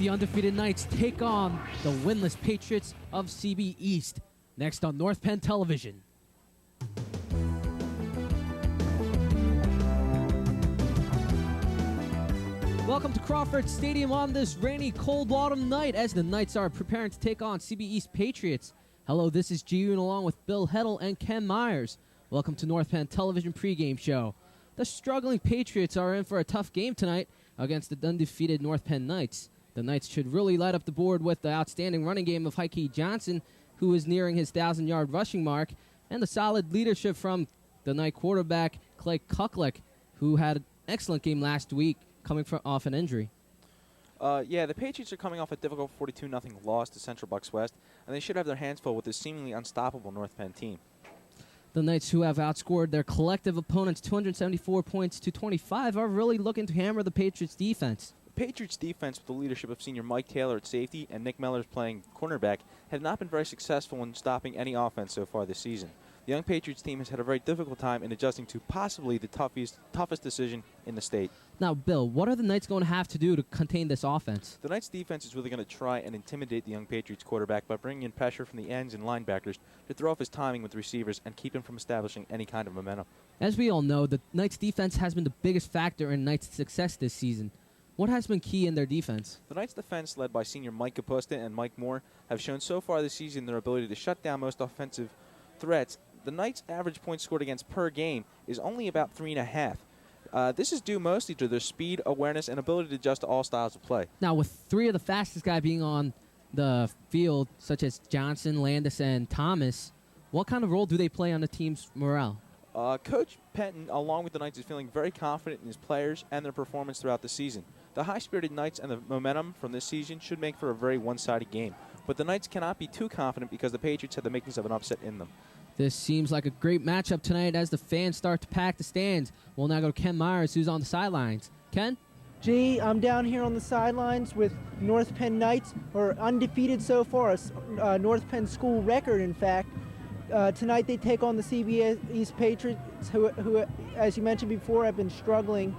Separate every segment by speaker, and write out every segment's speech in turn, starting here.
Speaker 1: the undefeated Knights take on the winless Patriots of CB East. Next on North Penn Television. Welcome to Crawford Stadium on this rainy, cold autumn night as the Knights are preparing to take on CB East Patriots. Hello, this is G-Un along with Bill Heddle and Ken Myers. Welcome to North Penn Television pregame show. The struggling Patriots are in for a tough game tonight against the undefeated North Penn Knights. The Knights should really light up the board with the outstanding running game of Heike Johnson, who is nearing his 1,000-yard rushing mark, and the solid leadership from the Knight quarterback Clay Kucklick, who had an excellent game last week coming off an injury.
Speaker 2: The Patriots are coming off a difficult 42-0 loss to Central Bucks West, and they should have their hands full with this seemingly unstoppable North Penn team.
Speaker 1: The Knights, who have outscored their collective opponents 274 points to 25, are really looking to hammer the Patriots' defense.
Speaker 2: The Patriots' defense, with the leadership of senior Mike Taylor at safety and Nick Mellors playing cornerback, have not been very successful in stopping any offense so far this season. The young Patriots team has had a very difficult time in adjusting to possibly the toughest decision in the state.
Speaker 1: Now, Bill, what are the Knights going to have to do to contain this offense?
Speaker 2: The Knights' defense is really going to try and intimidate the young Patriots quarterback by bringing in pressure from the ends and linebackers to throw off his timing with the receivers and keep him from establishing any kind of momentum.
Speaker 1: As we all know, the Knights' defense has been the biggest factor in Knights' success this season. What has been key in their defense?
Speaker 2: The Knights' defense, led by senior Mike Capusta and Mike Moore, have shown so far this season their ability to shut down most offensive threats. The Knights' average points scored against per game is only about 3.5. This is due mostly to their speed, awareness, and ability to adjust to all styles of play.
Speaker 1: Now, with three of the fastest guys being on the field, such as Johnson, Landis, and Thomas, what kind of role do they play on the team's morale?
Speaker 2: Coach Penton, along with the Knights, is feeling very confident in his players and their performance throughout the season. The high-spirited Knights and the momentum from this season should make for a very one-sided game. But the Knights cannot be too confident because the Patriots have the makings of an upset in them.
Speaker 1: This seems like a great matchup tonight as the fans start to pack the stands. We'll now go to Ken Myers, who's on the sidelines. Ken?
Speaker 3: Gee, I'm down here on the sidelines with North Penn Knights, who are undefeated so far, a North Penn school record, in fact. Tonight they take on the CB East Patriots, who, as you mentioned before, have been struggling.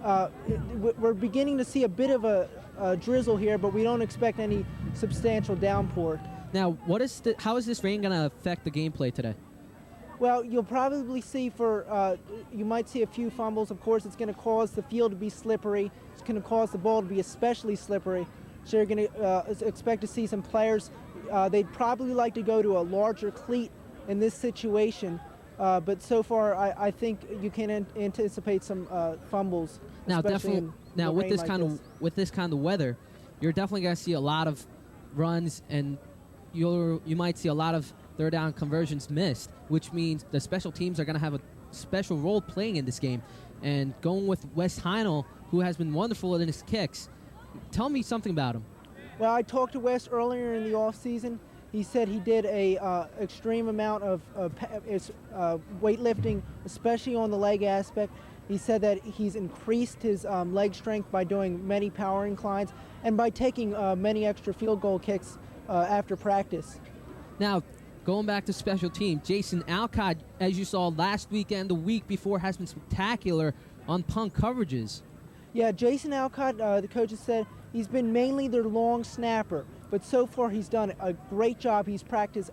Speaker 3: We're beginning to see a bit of a drizzle here, but we don't expect any substantial downpour.
Speaker 1: Now, how is this rain going to affect the gameplay today?
Speaker 3: Well, you'll probably see you might see a few fumbles. Of course, it's going to cause the field to be slippery. It's going to cause the ball to be especially slippery. So you're going to expect to see some players. They'd probably like to go to a larger cleat in this situation. But so far, I think you can anticipate some fumbles.
Speaker 1: Now, definitely. Now, with this kind of weather, you're definitely going to see a lot of runs, and you might see a lot of third down conversions missed, which means the special teams are going to have a special role playing in this game. And going with Wes Heinel, who has been wonderful in his kicks, tell me something about him.
Speaker 3: Well, I talked to Wes earlier in the off-season. He said he did a extreme amount of weightlifting, especially on the leg aspect. He said that he's increased his leg strength by doing many power inclines and by taking many extra field goal kicks after practice.
Speaker 1: Now, going back to special team, Jason Alcott, as you saw last week and the week before, has been spectacular on punt coverages.
Speaker 3: Yeah, Jason Alcott, the coaches said, he's been mainly their long snapper, but so far he's done a great job. He's practiced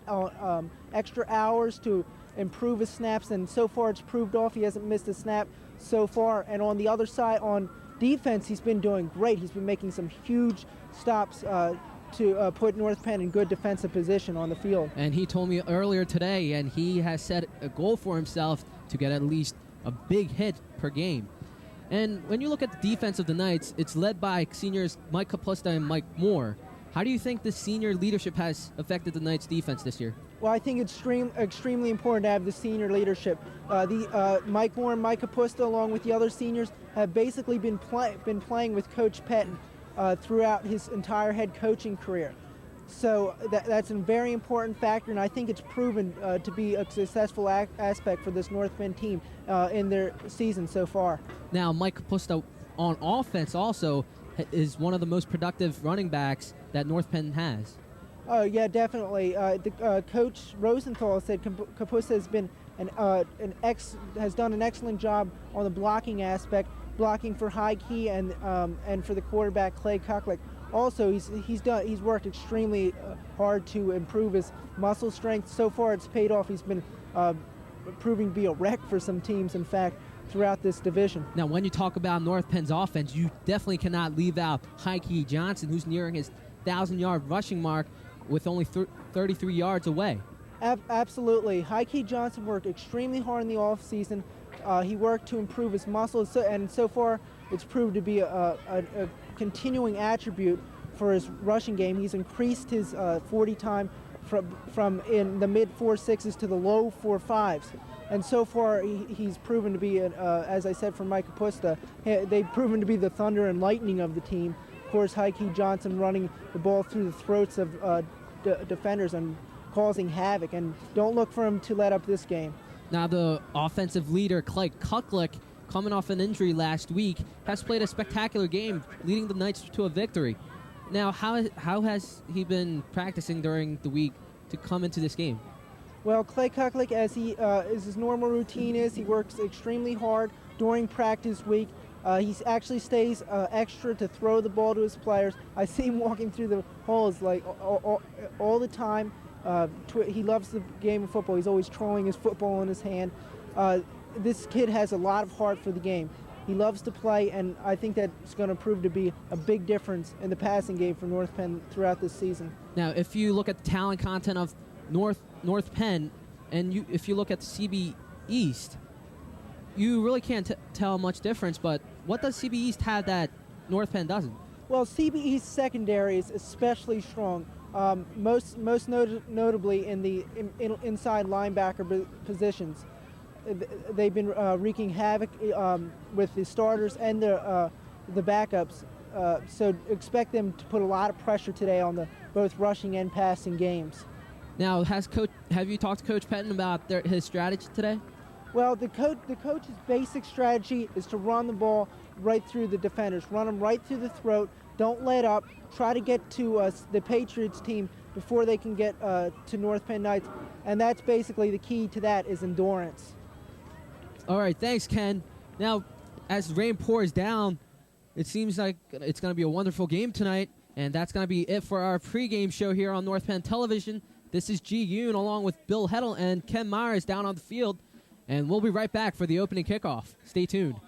Speaker 3: extra hours to improve his snaps, and so far it's proved off. He hasn't missed a snap so far. And on the other side, on defense, he's been doing great. He's been making some huge stops to put North Penn in good defensive position on the field.
Speaker 1: And he told me earlier today, and he has set a goal for himself to get at least a big hit per game. And when you look at the defense of the Knights, it's led by seniors Mike Capusta and Mike Moore. How do you think the senior leadership has affected the Knights' defense this year?
Speaker 3: Well, I think it's extremely important to have the senior leadership. Mike Moore and Mike Capusta, along with the other seniors, have basically been playing with Coach Penton throughout his entire head coaching career. So that's a very important factor, and I think it's proven to be a successful aspect for this North Penn team in their season so far.
Speaker 1: Now, Mike Capusta on offense also is one of the most productive running backs that North Penn has.
Speaker 3: Oh yeah, definitely. Coach Rosenthal said Capusta has been has done an excellent job on the blocking aspect, blocking for High Key and for the quarterback Clay Kucklick. also he's worked extremely hard to improve his muscle strength. So far, it's paid off. He's been proving to be a wreck for some teams, in fact, throughout this division.
Speaker 1: Now, when you talk about North Penn's offense, you definitely cannot leave out Heike Johnson, who's nearing his 1,000-yard rushing mark with only 33 yards away.
Speaker 3: Absolutely. Heike Johnson worked extremely hard in the offseason. He worked to improve his muscles, and so far it's proved to be a continuing attribute for his rushing game. He's increased his 40 time from in the mid 4.6s to the low 4.5s. And so far, he's proven to be, as I said, from Mike Capusta, they've proven to be the thunder and lightning of the team. Of course, Heike Johnson running the ball through the throats of defenders and causing havoc. And don't look for him to let up this game.
Speaker 1: Now, the offensive leader, Clay Kuklick, coming off an injury last week, has played a spectacular game, leading the Knights to a victory. Now, how has he been practicing during the week to come into this game?
Speaker 3: Well, Clay Kuklick, as his normal routine is, he works extremely hard during practice week. He actually stays extra to throw the ball to his players. I see him walking through the halls like all the time. He loves the game of football. He's always throwing his football in his hand. This kid has a lot of heart for the game. He loves to play, and I think that's going to prove to be a big difference in the passing game for North Penn throughout this season.
Speaker 1: Now, if you look at the talent content of North Penn, and if you look at the CB East, you really can't tell much difference. But what does CB East have that North Penn doesn't?
Speaker 3: Well, CB East secondary is especially strong. Most notably in the inside linebacker positions. They've been wreaking havoc with the starters and the backups. So expect them to put a lot of pressure today on the both rushing and passing games.
Speaker 1: Now, have you talked to Coach Pettin about his strategy today?
Speaker 3: Well, the coach's basic strategy is to run the ball right through the defenders, run them right through the throat. Don't let up. Try to get to the Patriots team before they can get to North Penn Knights, and that's basically the key to that is endurance.
Speaker 1: All right, thanks, Ken. Now, as the rain pours down, it seems like it's going to be a wonderful game tonight, and that's going to be it for our pregame show here on North Penn Television. This is G. Yoon along with Bill Heddle and Ken Myers down on the field, and we'll be right back for the opening kickoff. Stay tuned.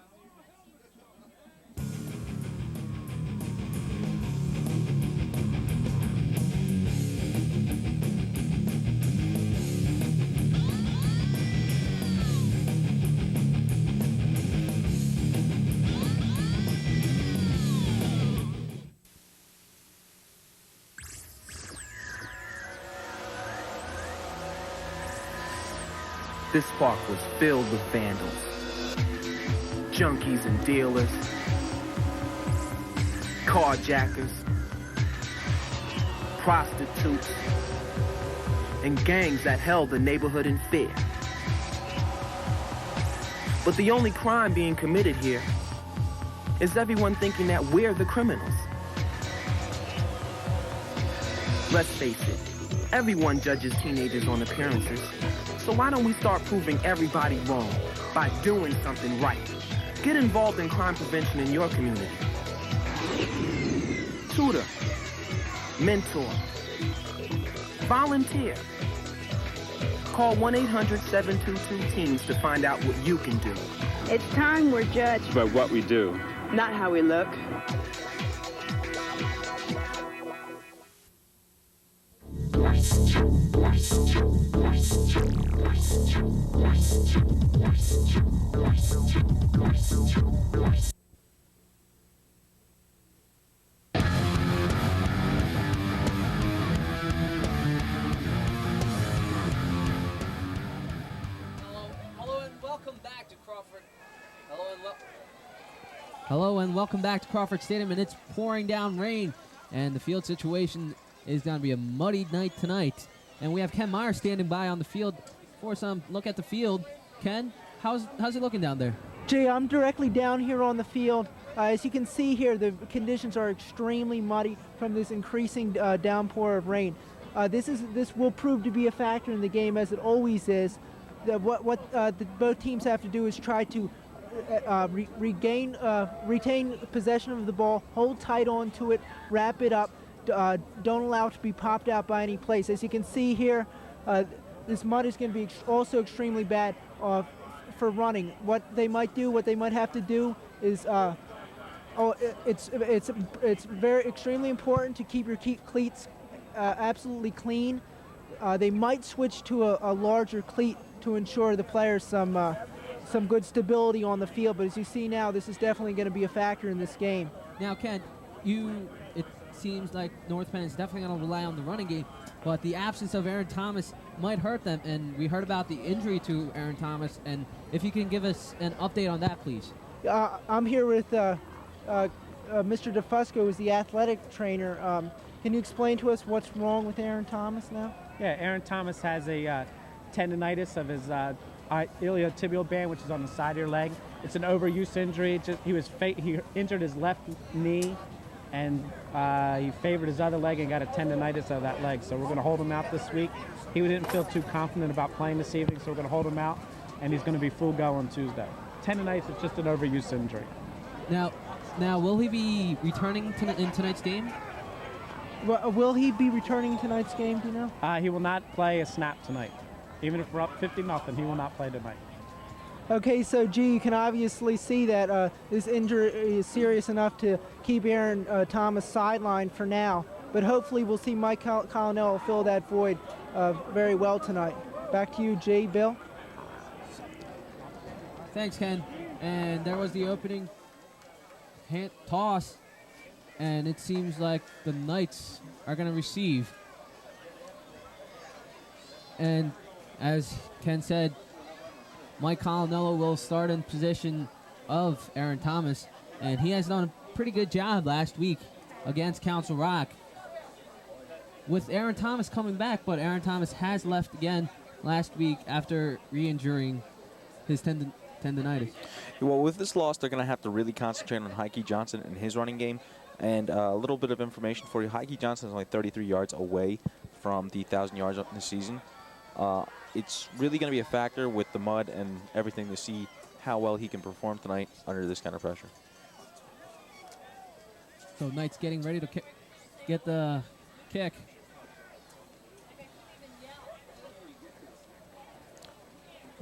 Speaker 4: This park was filled with vandals, junkies and dealers, carjackers, prostitutes, and gangs that held the neighborhood in fear. But the only crime being committed here is everyone thinking that we're the criminals. Let's face it, everyone judges teenagers on appearances. So why don't we start proving everybody wrong by doing something right? Get involved in crime prevention in your community. Tutor, mentor, volunteer. Call 1-800-722-TEENS to find out what you can do.
Speaker 5: It's time we're judged
Speaker 6: by what we do,
Speaker 5: not how we look.
Speaker 1: Hello and welcome back to Crawford Stadium, and it's pouring down rain, and the field situation is going to be a muddy night tonight. And we have Ken Meyer standing by on the field for some look at the field. Ken, how's it looking down there?
Speaker 3: Jay, I'm directly down here on the field. As you can see here, the conditions are extremely muddy from this increasing downpour of rain. This will prove to be a factor in the game, as it always is. What both teams have to do is try to retain possession of the ball, hold tight onto it, wrap it up, don't allow it to be popped out by any place. As you can see here, this mud is going to be also extremely bad for running. What they might have to do is, it's very extremely important to keep your cleats absolutely clean. They might switch to a larger cleat to ensure the players some good stability on the field. But as you see now, this is definitely going to be a factor in this game.
Speaker 1: Now, Ken, it seems like North Penn is definitely going to rely on the running game, but the absence of Aaron Thomas might hurt them. And we heard about the injury to Aaron Thomas. And if you can give us an update on that, please.
Speaker 3: I'm here with Mr. DeFusco, who's the athletic trainer. Can you explain to us what's wrong with Aaron Thomas now?
Speaker 6: Yeah, Aaron Thomas has a tendonitis of his iliotibial band, which is on the side of your leg. It's an overuse injury. He injured his left knee, and he favored his other leg and got a tendonitis of that leg. So we're going to hold him out this week. He didn't feel too confident about playing this evening, so we're going to hold him out, and he's going to be full go on Tuesday. Tendonitis is just an overuse injury.
Speaker 1: Now, will he be returning in tonight's game?
Speaker 3: Will he be returning tonight's game, do you know?
Speaker 6: He will not play a snap tonight. Even if we're up 50-0, he will not play tonight.
Speaker 3: Okay, so you can obviously see that this injury is serious enough to keep Aaron Thomas sidelined for now. But hopefully we'll see Mike Colonel fill that void very well tonight. Back to you, G. Bill.
Speaker 1: Thanks, Ken. And there was the opening toss, and it seems like the Knights are going to receive. And as Ken said, Mike Colonello will start in position of Aaron Thomas, and he has done a pretty good job last week against Council Rock with Aaron Thomas coming back, but Aaron Thomas has left again last week after re-injuring his tendonitis.
Speaker 2: Well, with this loss, they're going to have to really concentrate on Heike Johnson and his running game. And a little bit of information for you. Heike Johnson is only 33 yards away from the 1,000 yards in the season. It's really going to be a factor with the mud and everything to see how well he can perform tonight under this kind of pressure.
Speaker 1: So Knights getting ready to get the kick.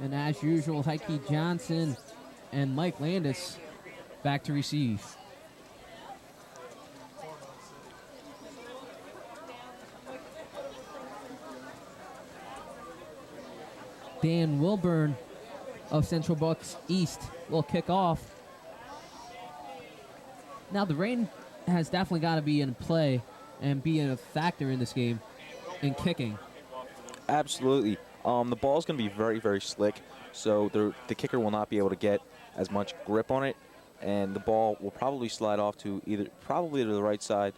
Speaker 1: And as usual, Heike Johnson and Mike Landis back to receive. Dan Wilburn of Central Bucks East will kick off. Now, the rain has definitely got to be in play and be a factor in this game in kicking.
Speaker 2: Absolutely. The ball's going to be very, very slick, so the kicker will not be able to get as much grip on it, and the ball will probably slide off to probably to the right side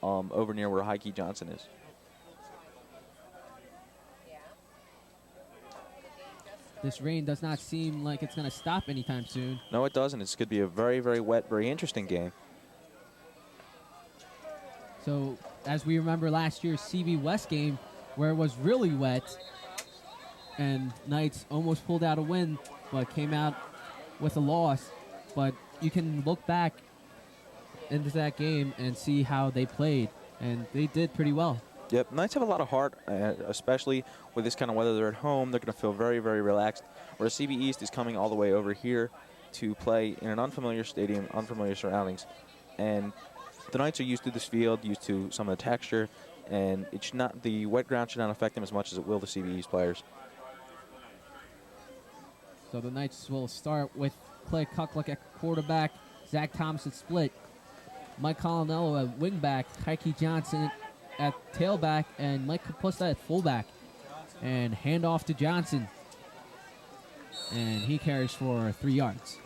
Speaker 2: over near where Heike Johnson is.
Speaker 1: This rain does not seem like it's going to stop anytime soon.
Speaker 2: No, it doesn't. It's going to be a very, very wet, very interesting game.
Speaker 1: So, as we remember last year's CB West game, where it was really wet, and Knights almost pulled out a win, but came out with a loss. But you can look back into that game and see how they played, and they did pretty well.
Speaker 2: Yep, Knights have a lot of heart, especially with this kind of weather. They're at home. They're going to feel very, very relaxed. Whereas CB East is coming all the way over here to play in an unfamiliar stadium, unfamiliar surroundings. And the Knights are used to this field, used to some of the texture, and the wet ground should not affect them as much as it will the CB East players.
Speaker 1: So the Knights will start with Clay Kucklick at quarterback, Zach Thomas at split, Mike Colonello at wingback, Heike Johnson at tailback, and Mike Kapusta at fullback. And handoff to Johnson. And he carries for 3 yards.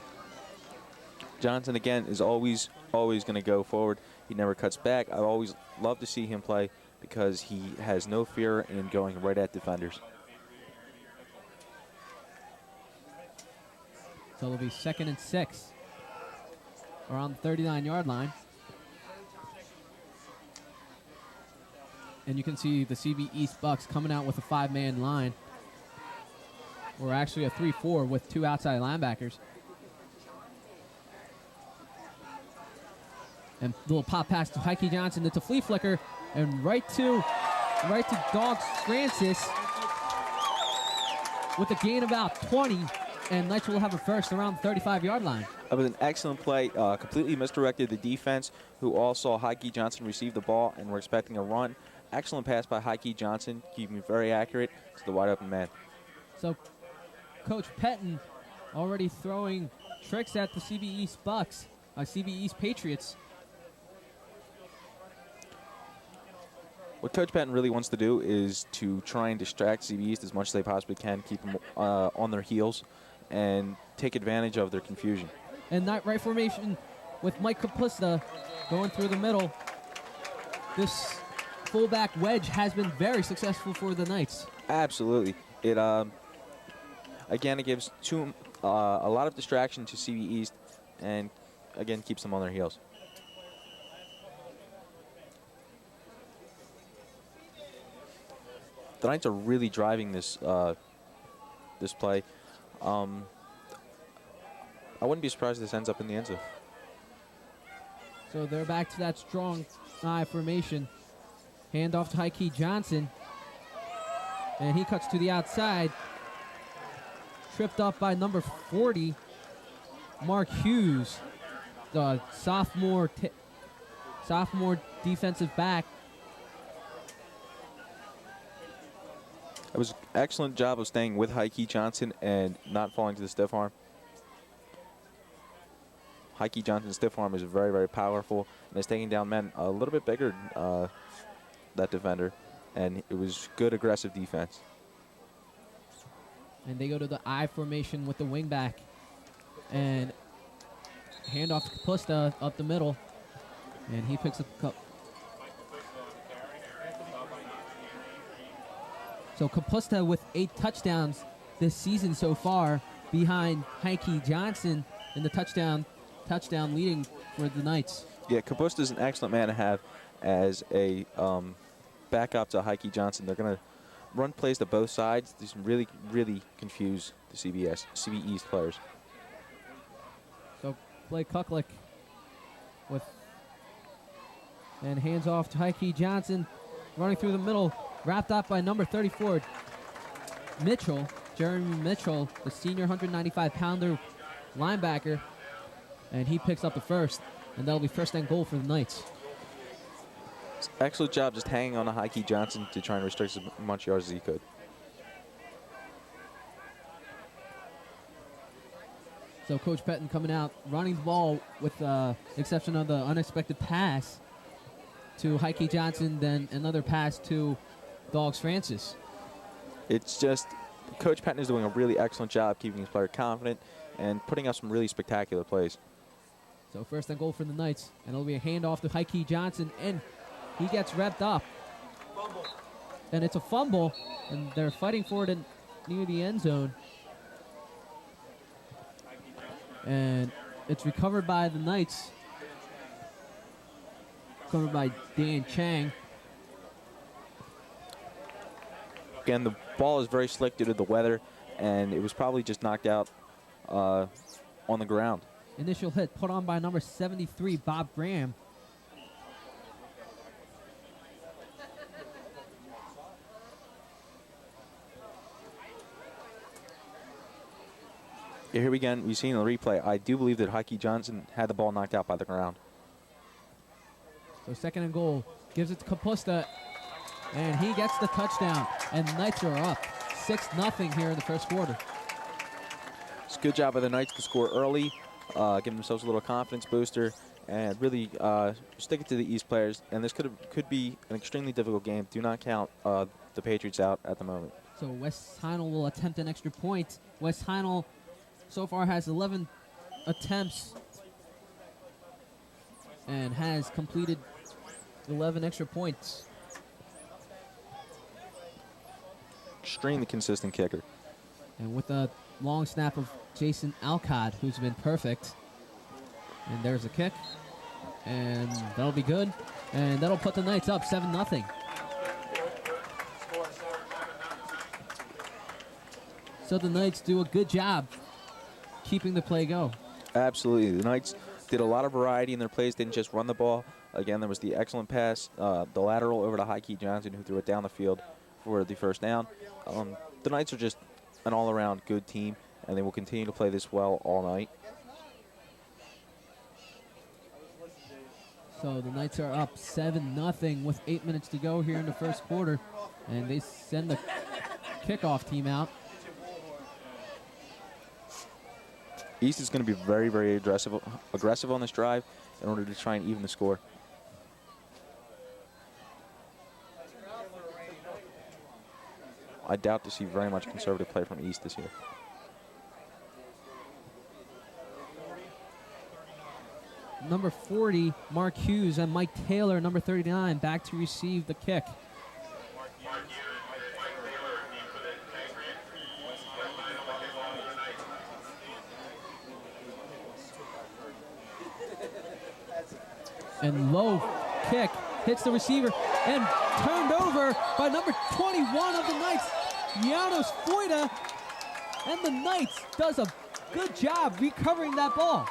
Speaker 2: Johnson, again, is always going to go forward. He never cuts back. I always love to see him play because he has no fear in going right at defenders.
Speaker 1: So it'll be 2nd and 6 around the 39-yard line. And you can see the CB East Bucks coming out with a 5-man line. Or actually a 3-4 with 2 outside linebackers. And little pop pass to Heike Johnson. It's a flea flicker. And right to Dogs Francis with a gain about 20. And Knights will have a first around the 35-yard line.
Speaker 2: That was an excellent play. Completely misdirected the defense, who all saw Heike Johnson receive the ball and were expecting a run. Excellent pass by Heike Johnson, keeping it very accurate to the wide open man.
Speaker 1: So Coach Pettin already throwing tricks at the CB East Bucks, CB East Patriots.
Speaker 2: What Coach Patton really wants to do is to try and distract CB East as much as they possibly can, keep them on their heels, and take advantage of their confusion.
Speaker 1: And that right formation with Mike Kapusta going through the middle. This fullback wedge has been very successful for the Knights.
Speaker 2: Absolutely. It again, it gives a lot of distraction to CB East, and again keeps them on their heels. The Knights are really driving this this play. I wouldn't be surprised if this ends up in the end zone.
Speaker 1: So they're back to that strong I formation. Hand off to Heike Johnson. And he cuts to the outside. Tripped up by number 40, Mark Hughes, the sophomore defensive back.
Speaker 2: It was an excellent job of staying with Heike Johnson and not falling to the stiff arm. Heike Johnson's stiff arm is very, very powerful, and is taking down men a little bit bigger than that defender, and it was good aggressive defense.
Speaker 1: And they go to the I formation with the wing back, and hand off to Kapusta up the middle, and he picks up the cup. So Kapusta with 8 touchdowns this season so far, behind Heike Johnson in the touchdown leading for the Knights.
Speaker 2: Yeah, Kapusta is an excellent man to have as a backup to Heike Johnson. They're going to run plays to both sides. These really, really confuse the CB East players.
Speaker 1: So Blake Kuklik and hands off to Heike Johnson, running through the middle, wrapped up by number 34, Mitchell, Jeremy Mitchell, the senior 195-pounder linebacker, and he picks up the first, and that'll be first and goal for the Knights.
Speaker 2: Excellent job just hanging on to Heike Johnson to try and restrict as much yards as he could.
Speaker 1: So Coach Pettin coming out, running the ball with the exception of the unexpected pass to Heike Johnson, then another pass to Dogs Francis.
Speaker 2: It's just Coach Patton is doing a really excellent job keeping his player confident and putting up some really spectacular plays.
Speaker 1: So first and goal for the Knights, and it'll be a handoff to Heike Johnson, and he gets revved up. Fumble. And it's a fumble, and they're fighting for it near the end zone. And it's recovered by the Knights. Covered by Dan Chang.
Speaker 2: Again, the ball is very slick due to the weather, and it was probably just knocked out on the ground.
Speaker 1: Initial hit put on by number 73, Bob Graham.
Speaker 2: Yeah, here again, we've seen the replay. I do believe that Heike Johnson had the ball knocked out by the ground.
Speaker 1: So second and goal, gives it to Kapusta, and he gets the touchdown, and the Knights are up 6-0 here in the first quarter.
Speaker 2: It's a good job by the Knights to score early, give themselves a little confidence booster, and really stick it to the East players. And this could be an extremely difficult game. Do not count the Patriots out at the moment.
Speaker 1: So West Heinel will attempt an extra point. West Heinel so far has 11 attempts and has completed 11 extra points.
Speaker 2: Extremely consistent kicker.
Speaker 1: And with a long snap of Jason Alcott, who's been perfect. And there's a kick. And that'll be good. And that'll put the Knights up 7-0. So the Knights do a good job keeping the play go.
Speaker 2: Absolutely. The Knights did a lot of variety in their plays, didn't just run the ball. Again, there was the excellent pass, the lateral over to Heike Johnson, who threw it down the field for the first down. The Knights are just an all-around good team, and they will continue to play this well all night.
Speaker 1: So the Knights are up 7-0 with 8 minutes to go here in the first quarter, and they send the kickoff team out.
Speaker 2: East is going to be very, very aggressive on this drive in order to try and even the score. I doubt to see very much conservative play from East this year.
Speaker 1: Number 40, Mark Hughes, and Mike Taylor, number 39, back to receive the kick. And low kick hits the receiver and turned over by number 21 of the Knights, Janos Foyda. And the Knights does a good job recovering that ball.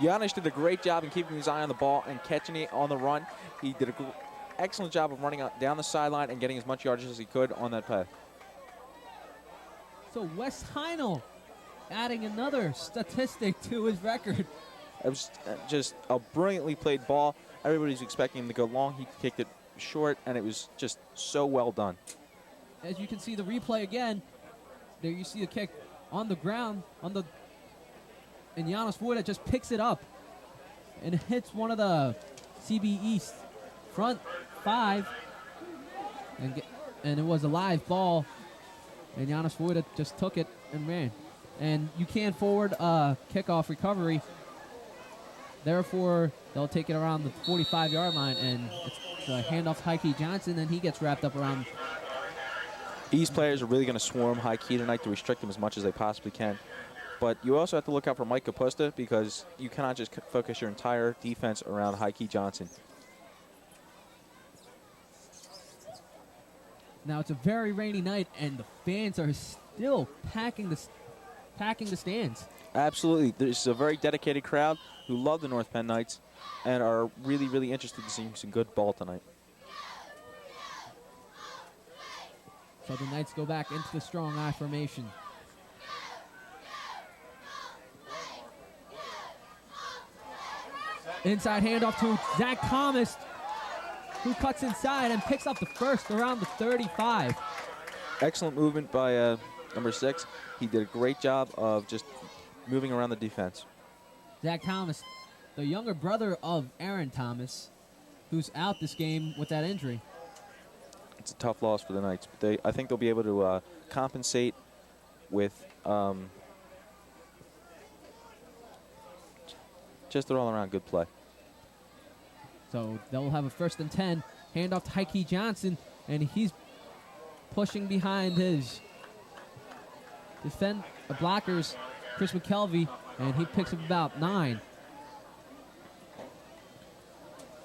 Speaker 2: Janos did a great job in keeping his eye on the ball and catching it on the run. He did an excellent job of running down the sideline and getting as much yardage as he could on that play.
Speaker 1: So Wes Heinel adding another statistic to his record.
Speaker 2: It was just a brilliantly played ball. Everybody's expecting him to go long. He kicked it short, and it was just so well done.
Speaker 1: As you can see the replay again, there you see the kick on the ground, and Janos Foyda just picks it up and hits one of the CB East front five, and it was a live ball, and Janos Foyda just took it and ran. And you can't forward a kickoff recovery. Therefore, they'll take it around the 45-yard line, and it's a handoff to Heike Johnson, and he gets wrapped up around.
Speaker 2: East players are really going to swarm Heike tonight to restrict him as much as they possibly can. But you also have to look out for Mike Kapusta, because you cannot just focus your entire defense around Heike Johnson.
Speaker 1: Now, it's a very rainy night, and the fans are still packing the stands.
Speaker 2: Absolutely. There's a very dedicated crowd who love the North Penn Knights and are really, really interested in seeing some good ball tonight.
Speaker 1: So the Knights go back into the strong I formation. Inside handoff to Zach Thomas, who cuts inside and picks up the first around the 35.
Speaker 2: Excellent movement by number 6. He did a great job of just moving around the defense.
Speaker 1: Zach Thomas, the younger brother of Aaron Thomas, who's out this game with that injury.
Speaker 2: It's a tough loss for the Knights, but I think they'll be able to compensate with just an all-around good play.
Speaker 1: So they'll have a 1st and 10. Handoff to Heike Johnson, and he's pushing behind his blockers, Chris McKelvey, and he picks up about 9.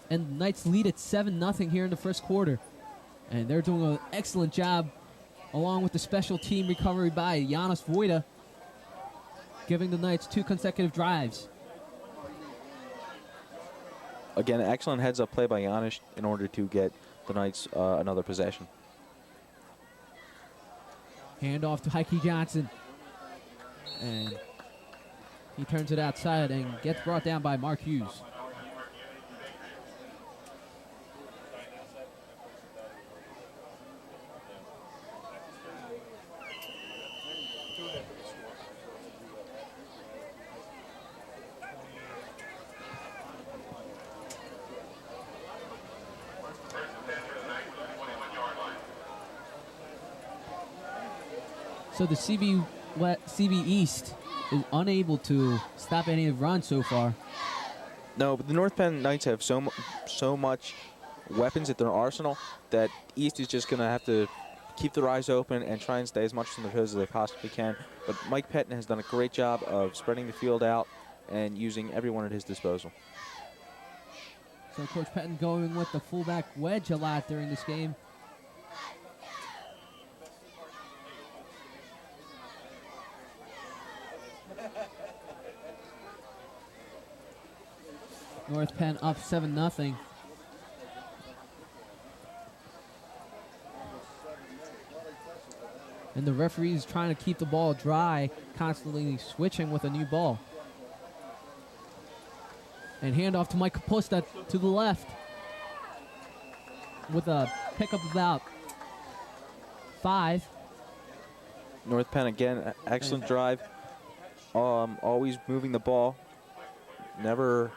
Speaker 1: And the Knights lead at 7-0 here in the first quarter. And they're doing an excellent job, along with the special team recovery by Janos Foyda, giving the Knights 2 consecutive drives.
Speaker 2: Again, excellent heads-up play by Janos in order to get the Knights another possession.
Speaker 1: Handoff to Heike Johnson. And he turns it outside and gets brought down by Mark Hughes. So the CB East is unable to stop any run so far.
Speaker 2: No, but the North Penn Knights have so much weapons at their arsenal that East is just going to have to keep their eyes open and try and stay as much on their toes as they possibly can. But Mike Pettin has done a great job of spreading the field out and using everyone at his disposal.
Speaker 1: So Coach Pettin going with the fullback wedge a lot during this game. North Penn up 7-0. And the referee is trying to keep the ball dry, constantly switching with a new ball. And handoff to Mike Kapusta to the left with a pickup about 5.
Speaker 2: North Penn again, excellent drive. Always moving the ball, never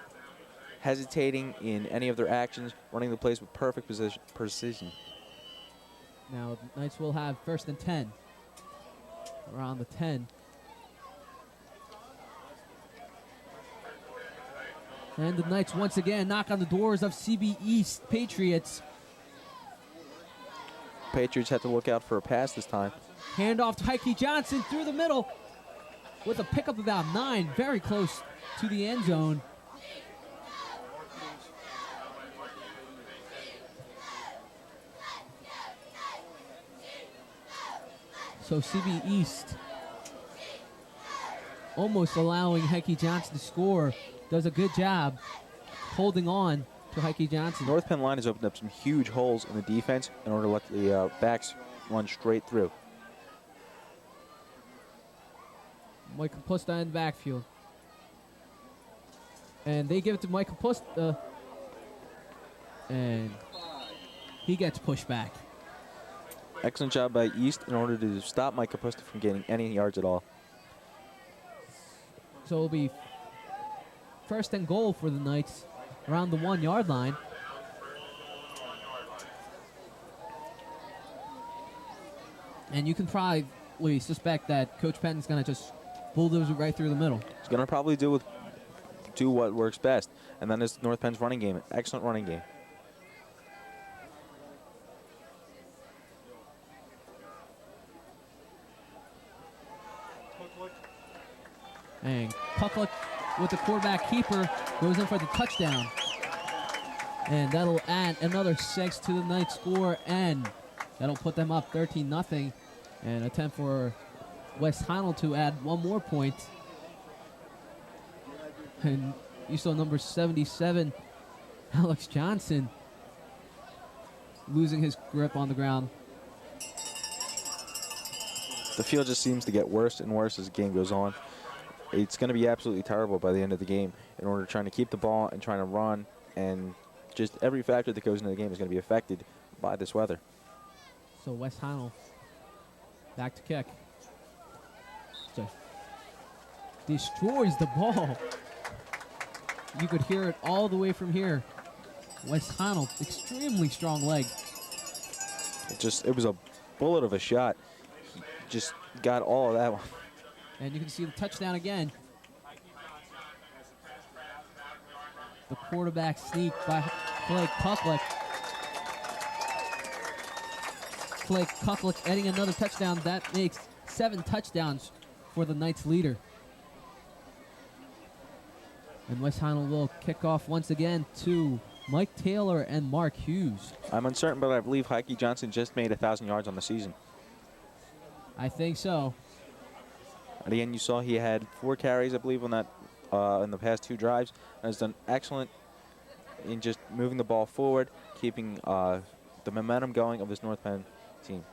Speaker 2: hesitating in any of their actions, running the plays with perfect precision.
Speaker 1: Now the Knights will have 1st and 10. Around the 10. And the Knights once again knock on the doors of CB East Patriots.
Speaker 2: Patriots have to look out for a pass this time.
Speaker 1: Handoff to Heike Johnson through the middle with a pickup about 9, very close to the end zone. So CB East almost allowing Heike Johnson to score. Does a good job holding on to Heike Johnson.
Speaker 2: North Penn line has opened up some huge holes in the defense in order to let the backs run straight through.
Speaker 1: Mike Kapusta in the backfield. And they give it to Mike Kapusta. And he gets pushed back.
Speaker 2: Excellent job by East in order to stop Mike Kapusta from getting any yards at all.
Speaker 1: So it'll be 1st and goal for the Knights around the 1-yard line. And you can probably suspect that Coach Penton's going to just bulldoze it right through the middle.
Speaker 2: He's going to probably do what works best, and then it's North Penn's running game. Excellent running game.
Speaker 1: And Pucklick with the quarterback keeper goes in for the touchdown. And that'll add another 6 to the Knights score, and that'll put them up 13-0. And attempt for West Heinel to add one more point. And you saw number 77, Alex Johnson, losing his grip on the ground.
Speaker 2: The field just seems to get worse and worse as the game goes on. It's going to be absolutely terrible by the end of the game in order to trying to keep the ball and trying to run, and just every factor that goes into the game is going to be affected by this weather.
Speaker 1: So West Heinel back to kick. Just destroys the ball. You could hear it all the way from here. West Heinel, extremely strong leg.
Speaker 2: It was a bullet of a shot. He just got all of that one.
Speaker 1: And you can see the touchdown again. The quarterback sneak by Blake Kucklick. Blake Kucklick adding another touchdown. That makes 7 touchdowns for the Knights leader. And West Heinel will kick off once again to Mike Taylor and Mark Hughes.
Speaker 2: I'm uncertain, but I believe Heike Johnson just made 1,000 yards on the season.
Speaker 1: I think so.
Speaker 2: And again, you saw he had 4 carries, I believe, on that in the past 2 drives, and has done excellent in just moving the ball forward, keeping the momentum going of this North Penn team.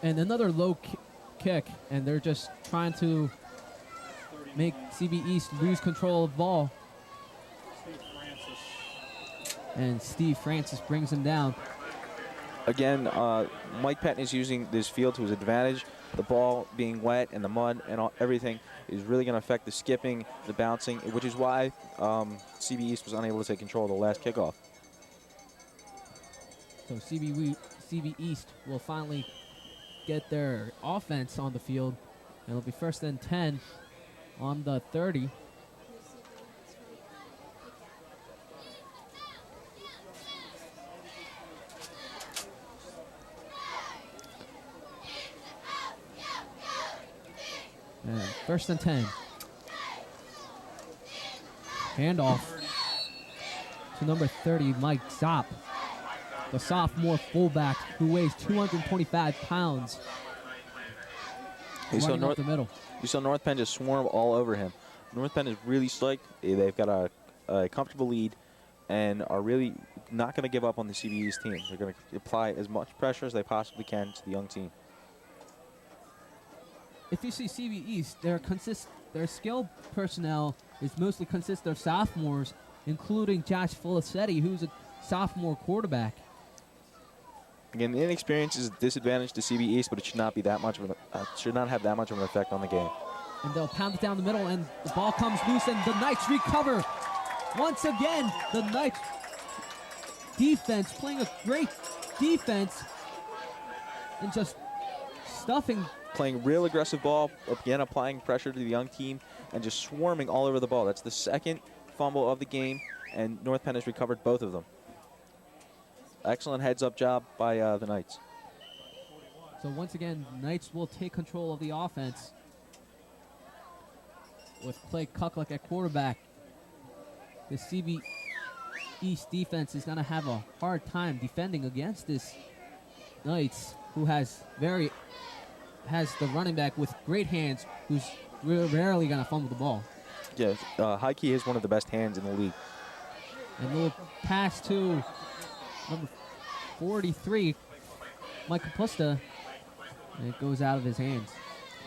Speaker 1: And another low kick, and they're just trying to make CB East lose control of the ball. And Steve Francis brings him down.
Speaker 2: Again, Mike Patton is using this field to his advantage. The ball being wet and the mud and everything is really going to affect the skipping, the bouncing, which is why CB East was unable to take control of the last kickoff.
Speaker 1: So CB East will finally get their offense on the field. And it'll be 1st and 10 on the 30. And 1st and 10. Handoff to number 30, Mike Zopp, the sophomore fullback who weighs 225 pounds. Running up the middle.
Speaker 2: You saw North Penn just swarm all over him. North Penn is really slick. They've got a comfortable lead and are really not going to give up on the CBE's team. They're going to apply as much pressure as they possibly can to the young team.
Speaker 1: If you see CB East, their skill personnel is mostly consist of sophomores, including Josh Felicetti, who's a sophomore quarterback.
Speaker 2: Again, the inexperience is a disadvantage to CB East, but it should not be that much of should not have that much of an effect on the game.
Speaker 1: And they'll pound it down the middle, and the ball comes loose, and the Knights recover. Once again, the Knights defense playing a great defense and just stuffing.
Speaker 2: Playing real aggressive ball, again applying pressure to the young team, and just swarming all over the ball. That's the second fumble of the game, and North Penn has recovered both of them. Excellent heads-up job by the Knights.
Speaker 1: So once again, Knights will take control of the offense with Clay Kucklick at quarterback. The CB East defense is going to have a hard time defending against this Knights, who has the running back with great hands, who's rarely going to fumble the ball.
Speaker 2: Yes, Heike has one of the best hands in the league.
Speaker 1: And a little pass to number 43, Mike Kapusta, and it goes out of his hands.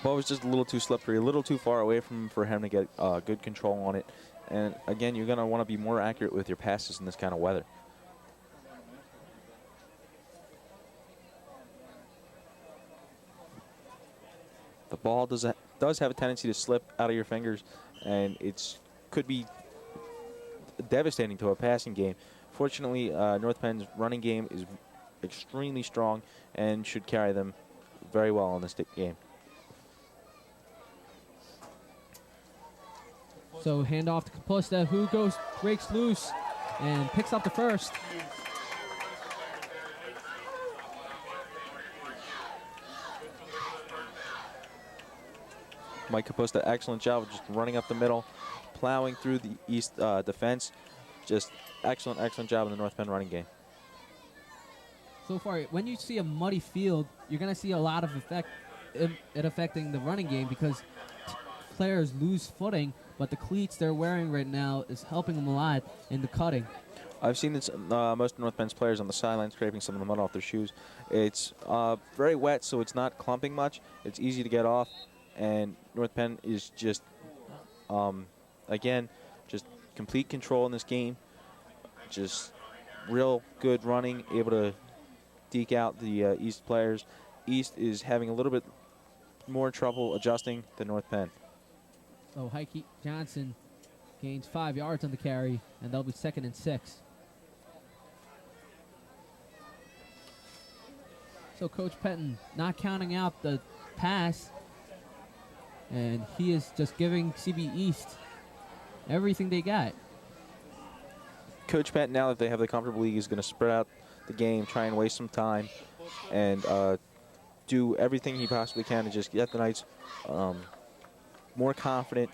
Speaker 2: Ball was just a little too slippery, a little too far away from him for him to get good control on it. And again, you're going to want to be more accurate with your passes in this kind of weather. The ball does have a tendency to slip out of your fingers, and could be devastating to a passing game. Fortunately, North Penn's running game is extremely strong and should carry them very well in this game.
Speaker 1: So handoff to Kapusta, who breaks loose and picks up the first.
Speaker 2: Mike Kapusta, excellent job of just running up the middle, plowing through the East defense. Just excellent job in the North Penn running game.
Speaker 1: So far, when you see a muddy field, you're going to see a lot of it affecting the running game because players lose footing, but the cleats they're wearing right now is helping them a lot in the cutting.
Speaker 2: I've seen this, most of North Penn's players on the sideline scraping some of the mud off their shoes. It's very wet, so it's not clumping much. It's easy to get off, and North Penn is just, again, just complete control in this game. Just real good running, able to deke out the East players. East is having a little bit more trouble adjusting than North Penn.
Speaker 1: So Heike Johnson gains 5 yards on the carry, and they'll be 2nd and 6. So Coach Pettin not counting out the pass, and he is just giving CB East everything they got.
Speaker 2: Coach Pettin, now that they have the comfortable league, is going to spread out the game, try and waste some time, and do everything he possibly can to just get the Knights more confident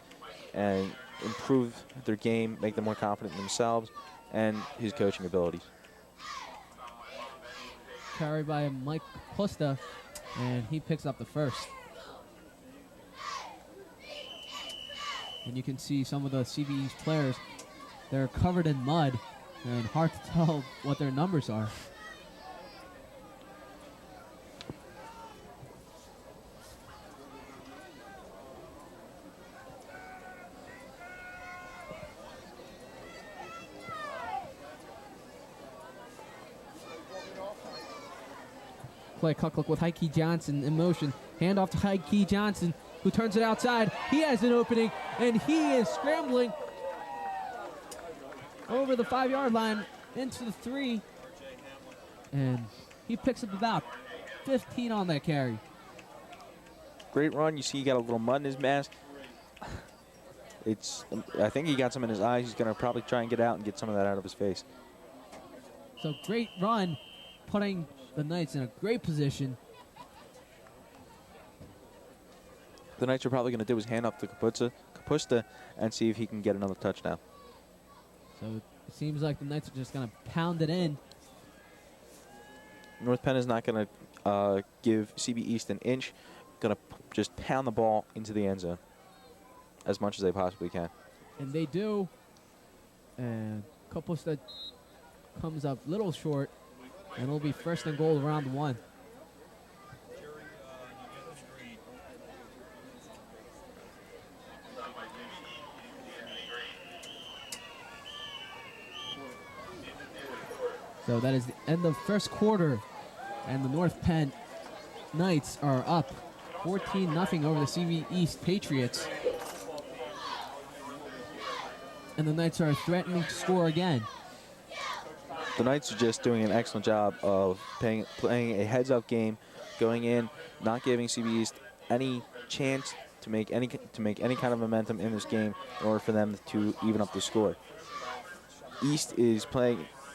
Speaker 2: and improve their game, make them more confident in themselves and his coaching abilities.
Speaker 1: Carried by Mike Pusta, and he picks up the first. And you can see some of the CBE's players, they're covered in mud and hard to tell what their numbers are. Play Kucklick with Heike Johnson in motion. Hand off to Heike Johnson, who turns it outside. He has an opening, and he is scrambling over the 5-yard line into the 3. And he picks up about 15 on that carry.
Speaker 2: Great run. You see he got a little mud in his mask. I think he got some in his eyes. He's going to probably try and get out and get some of that out of his face.
Speaker 1: So great run, putting the Knights in a great position.
Speaker 2: The Knights are probably going to do is hand up to Kapusta and see if he can get another touchdown.
Speaker 1: So it seems like the Knights are just going to pound it in.
Speaker 2: North Penn is not going to give CB East an inch. Going to just pound the ball into the end zone as much as they possibly can.
Speaker 1: And they do. And Kapusta comes up a little short. And it'll be first and goal around 1. So that is the end of first quarter. And the North Penn Knights are up 14-0 over the CB East Patriots. And the Knights are threatening to score again.
Speaker 2: The Knights are just doing an excellent job of playing a heads-up game, going in, not giving CB East any chance to make any kind of momentum in this game in order for them to even up the score. East is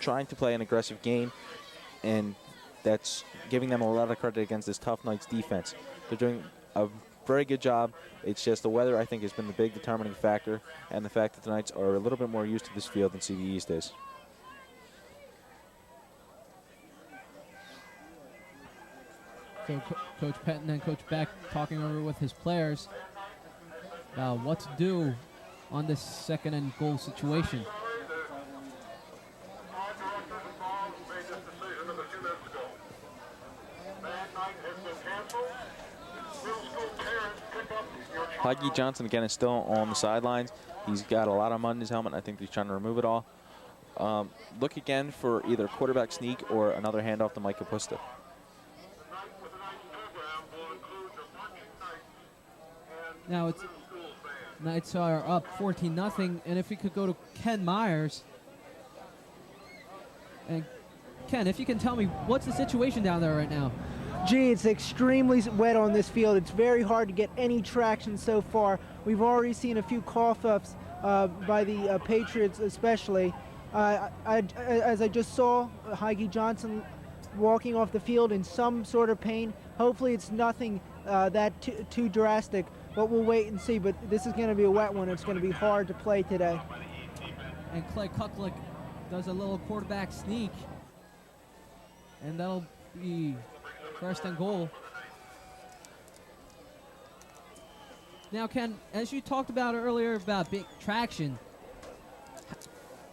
Speaker 2: trying to play an aggressive game, and that's giving them a lot of credit against this tough Knights defense. They're doing a very good job. It's just the weather, I think, has been the big determining factor, and the fact that the Knights are a little bit more used to this field than CB East is.
Speaker 1: So Coach Pettin and Coach Beck talking over with his players about what to do on this second and goal situation.
Speaker 2: Heike Johnson, again, is still on the sidelines. He's got a lot of mud in his helmet. I think he's trying to remove it all. Look again for either quarterback sneak or another handoff to Mike Kapusta.
Speaker 1: Now it's Knights are up 14-0, and if we could go to Ken Myers. And Ken, if you can tell me, what's the situation down there right now?
Speaker 3: Gee, it's extremely wet on this field. It's very hard to get any traction so far. We've already seen a few cough-ups by the Patriots especially. As I just saw, Heike Johnson walking off the field in some sort of pain. Hopefully it's nothing that too drastic, but we'll wait and see. But this is going to be a wet one. It's going to be hard to play today.
Speaker 1: And Clay Kuklik does a little quarterback sneak, and that'll be first and goal. Now, Ken, as you talked about earlier about big traction,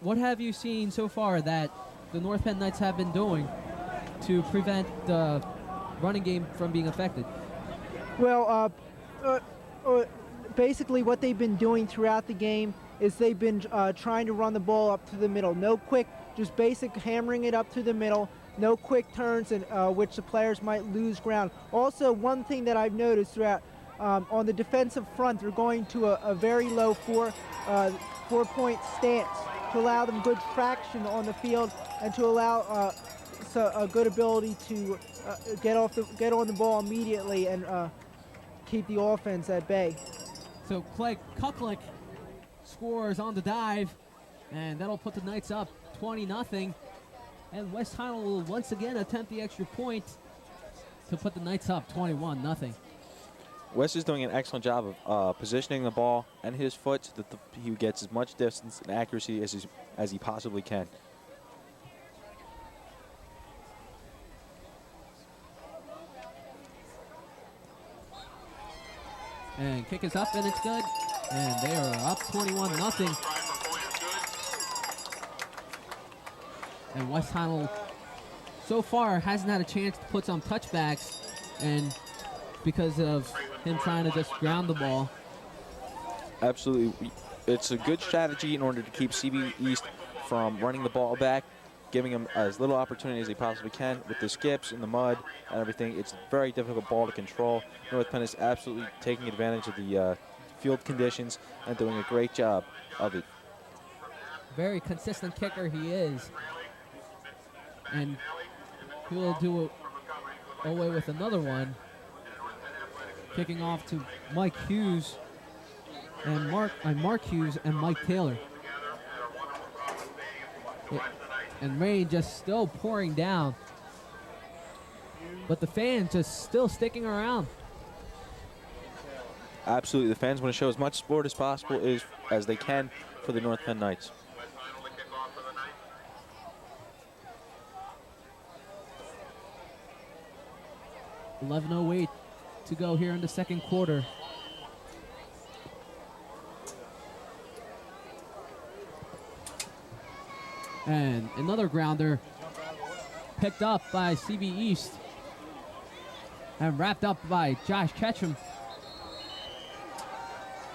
Speaker 1: what have you seen so far that the North Penn Knights have been doing to prevent the running game from being affected?
Speaker 3: Well, basically what they've been doing throughout the game is they've been trying to run the ball up to the middle. No quick, just basic hammering it up to the middle. No quick turns in which the players might lose ground. Also, one thing that I've noticed throughout, on the defensive front, they're going to a very low four-point stance to allow them good traction on the field and to allow a good ability to get on the ball immediately and keep the offense at bay.
Speaker 1: So Clay Kuklik scores on the dive, and that'll put the Knights up 20-0. And West Heinel will once again attempt the extra point to put the Knights up 21-0.
Speaker 2: Wes is doing an excellent job of positioning the ball and his foot so that he gets as much distance and accuracy as he possibly can.
Speaker 1: And kick is up, and it's good. And they are up 21-0. And West Heinel so far hasn't had a chance to put some touchbacks, and because of him trying to just ground the ball.
Speaker 2: Absolutely. It's a good strategy in order to keep CB East from running the ball back, giving them as little opportunity as they possibly can with the skips and the mud and everything. It's a very difficult ball to control. North Penn is absolutely taking advantage of the field conditions and doing a great job of it.
Speaker 1: Very consistent kicker he is. And he will do away with another one. Kicking off to Mike Hughes and Mark Hughes and Mike Taylor. And rain just still pouring down. But the fans just still sticking around.
Speaker 2: Absolutely. The fans want to show as much support as possible as they can for the North Penn Knights.
Speaker 1: 11:08 to go here in the second quarter. And another grounder picked up by CB East and wrapped up by Josh Ketchum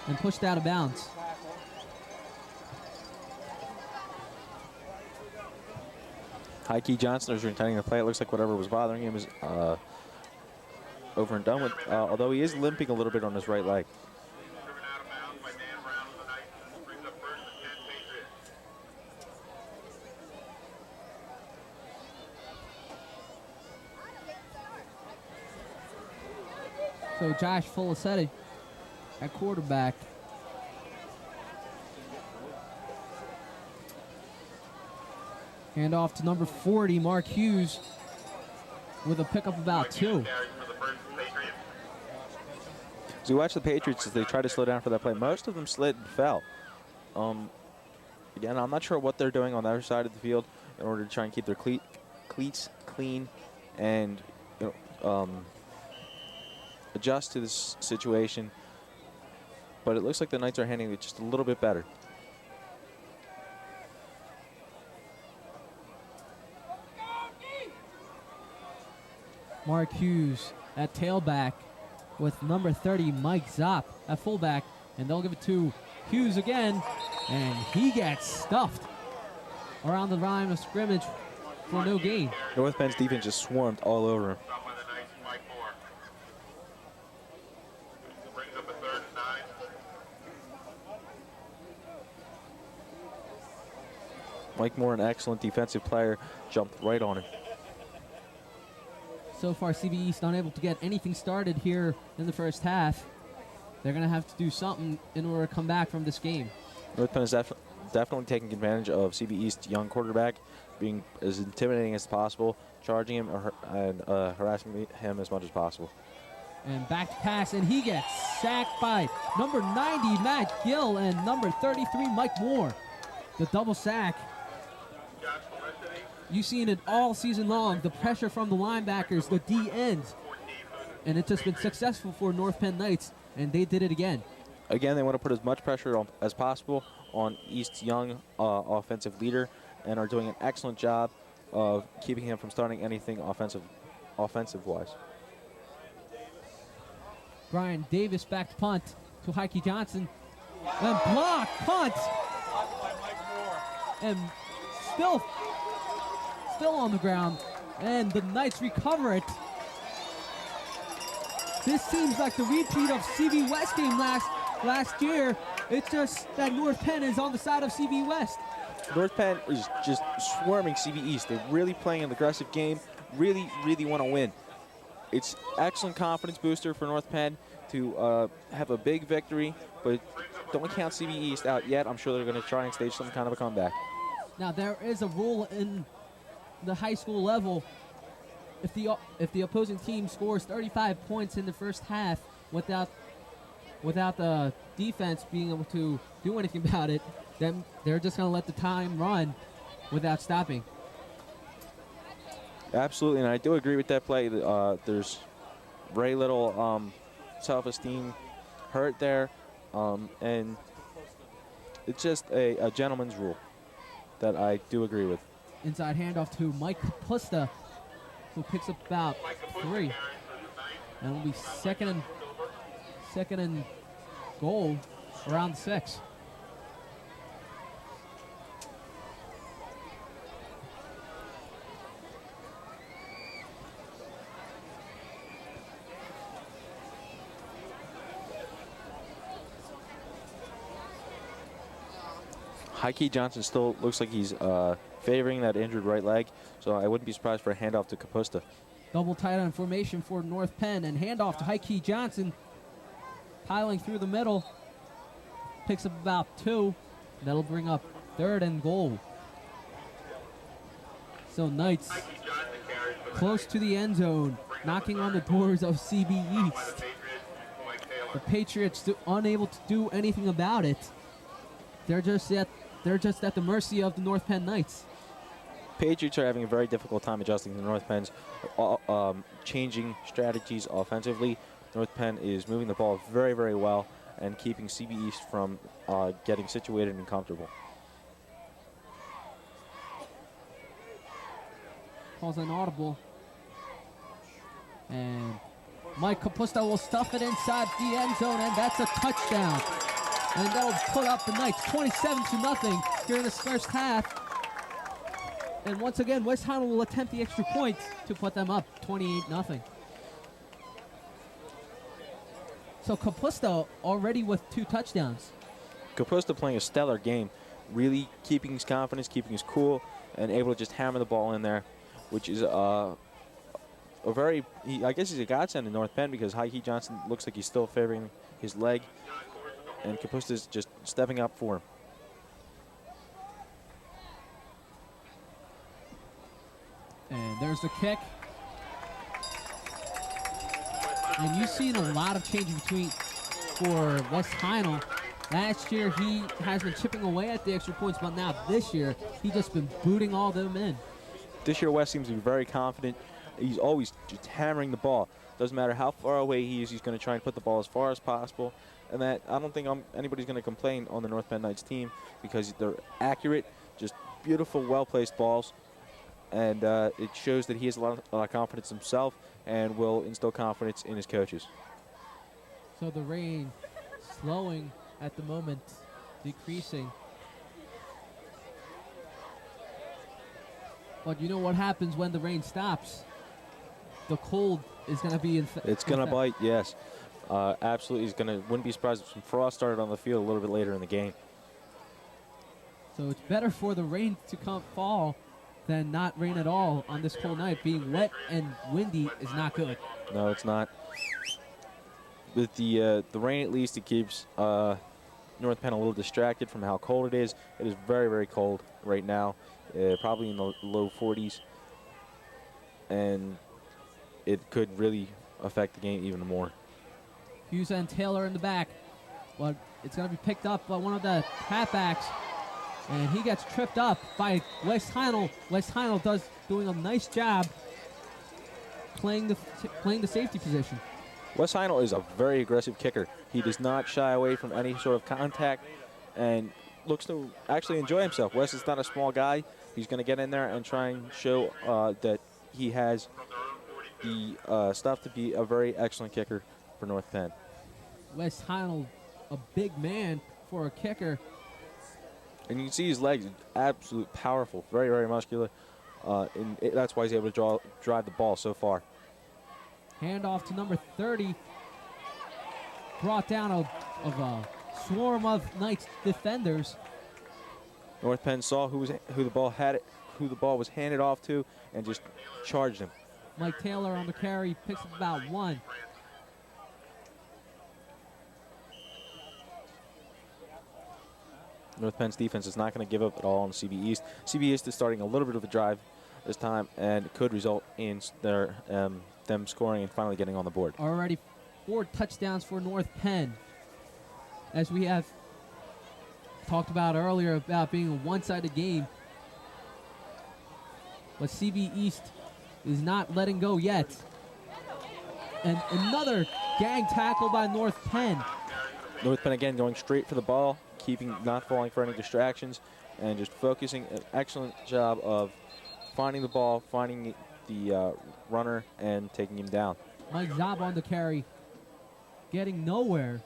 Speaker 1: and pushed out of bounds.
Speaker 2: Heike Johnson is returning the play. It looks like whatever was bothering him is over and done with, although he is limping a little bit on his right leg.
Speaker 1: So Josh Felicetti at quarterback. Hand off to number 40, Mark Hughes, with a pickup about 2.
Speaker 2: As you watch the Patriots as they try to slow down for that play, most of them slid and fell. Again, I'm not sure what they're doing on the other side of the field in order to try and keep their cleats clean and adjust to this situation. But it looks like the Knights are handling it just a little bit better.
Speaker 1: Mark Hughes at tailback with number 30, Mike Zopp at fullback. And they'll give it to Hughes again. And he gets stuffed around the line of scrimmage for no gain.
Speaker 2: North Bend's defense just swarmed all over him. Mike Moore, an excellent defensive player, jumped right on him.
Speaker 1: So far, CB East unable to get anything started here in the first half. They're going to have to do something in order to come back from this game.
Speaker 2: North Penn is definitely taking advantage of CB East's young quarterback, being as intimidating as possible, charging him and harassing him as much as possible.
Speaker 1: And back to pass, and he gets sacked by number 90, Matt Gill, and number 33, Mike Moore. The double sack. You've seen it all season long, the pressure from the linebackers, the D ends. And it's just been successful for North Penn Knights, and they did it again.
Speaker 2: Again, they want to put as much pressure on, as possible on East's young offensive leader and are doing an excellent job of keeping him from starting anything offensive-wise.
Speaker 1: Brian Davis back to punt to Heike Johnson. And block, punt. And still on the ground. And the Knights recover it. This seems like the repeat of CB West game last year. It's just that North Penn is on the side of CB West.
Speaker 2: North Penn is just swarming CB East. They're really playing an aggressive game, really want to win. It's excellent confidence booster for North Penn to have a big victory, but don't count CB East out yet. I'm sure they're going to try and stage some kind of a comeback.
Speaker 1: Now, there is a rule in the high school level. If the opposing team scores 35 points in the first half without the defense being able to do anything about it, then they're just going to let the time run without stopping.
Speaker 2: Absolutely, and I do agree with that play. There's very little self-esteem hurt there, and it's just a gentleman's rule that I do agree with.
Speaker 1: Inside handoff to Mike Pusta, who picks up about 3. And it'll be second and goal around 6.
Speaker 2: Heike Johnson still looks like he's favoring that injured right leg, so I wouldn't be surprised for a handoff to Caposta.
Speaker 1: Double tight end formation for North Penn, and handoff to Heike Johnson. Piling through the middle. Picks up about 2. That'll bring up 3rd and goal. So Knights close to the end zone, knocking on the doors of CB East. The Patriots unable to do anything about it. They're just at the mercy of the North Penn Knights.
Speaker 2: Patriots are having a very difficult time adjusting to North Penn's changing strategies offensively. North Penn is moving the ball very, very well and keeping CB East from getting situated and comfortable.
Speaker 1: Calls an audible. And Mike Capusta will stuff it inside the end zone, and that's a touchdown. And that'll put up the Knights 27-0 here in this first half. And once again, West Highland will attempt the extra point to put them up 28-0. So Capusta already with 2 touchdowns.
Speaker 2: Capusta playing a stellar game, really keeping his confidence, keeping his cool, and able to just hammer the ball in there, which is I guess he's a godsend in North Penn because Heike Johnson looks like he's still favoring his leg, and Capusta's just stepping up for him.
Speaker 1: And there's the kick. And you've seen a lot of change for West Heinel. Last year, he has been chipping away at the extra points, but now this year, he's just been booting all them in. This
Speaker 2: year, West seems to be very confident. He's always just hammering the ball. Doesn't matter how far away he is, he's going to try and put the ball as far as possible. And that I don't think anybody's going to complain on the North Penn Knights team because they're accurate, just beautiful, well-placed balls. And it shows that he has a lot of confidence himself and will instill confidence in his coaches. So the rain slowing at the moment, decreasing. But you know what happens when the rain stops? The cold is going to be it's going to bite, yes. Absolutely. Wouldn't be surprised if some frost started on the field a little bit later in the game. So it's better for the rain to fall than not rain at all on this cold night. Being wet and windy is not good. No, it's not. With the rain, at least, it keeps North Penn a little distracted from how cold it is. It is very, very cold right now, probably in the low 40s. And it could really affect the game even more. Hughes and Taylor in the back, but it's going to be picked up by one of the halfbacks. And he gets tripped up by West Heinel. West Heinel doing a nice job playing the safety position. West Heinel is a very aggressive kicker. He does not shy away from any sort of contact and looks to actually enjoy himself. West is not a small guy. He's going to get in there and try and show that he has the stuff to be a very excellent kicker for North Penn. West Heinel, a big man for a kicker. And you can see his legs, absolute powerful, very, very muscular. That's why he's able to drive the ball so far. Handoff to number 30. Brought down of a swarm of Knights defenders. North Penn saw who the ball was handed off to, and just charged him. Mike Taylor on the carry, picks up about 1. North Penn's defense is not going to give up at all on CB East. CB East is starting a little bit of a drive this time, and it could result in them scoring and finally getting on the board. Already 4 touchdowns for North Penn. As we have talked about earlier about being a one-sided game. But CB East is not letting go yet. And another gang tackle by North Penn. North Penn again going straight for the ball, not falling for any distractions, and just focusing. An excellent job of finding the ball, finding the runner, and taking him down. Mike Zob on the carry, getting nowhere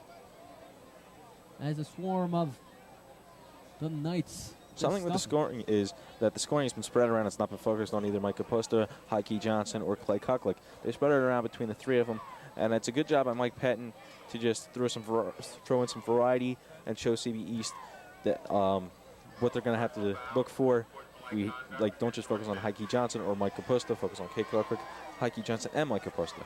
Speaker 2: as a swarm of the Knights. Something with the scoring is that the scoring has been spread around. It's not been focused on either Mike Capusta, Heike Johnson, or Clay Kucklick. They spread it around between the 3 of them, and it's a good job by Mike Pettin to just throw in some variety and show CB East that what they're going to have to look for. We don't just focus on Heike Johnson or Mike Capusta. Focus on Clay Kucklick, Heike Johnson, and Mike Capusta.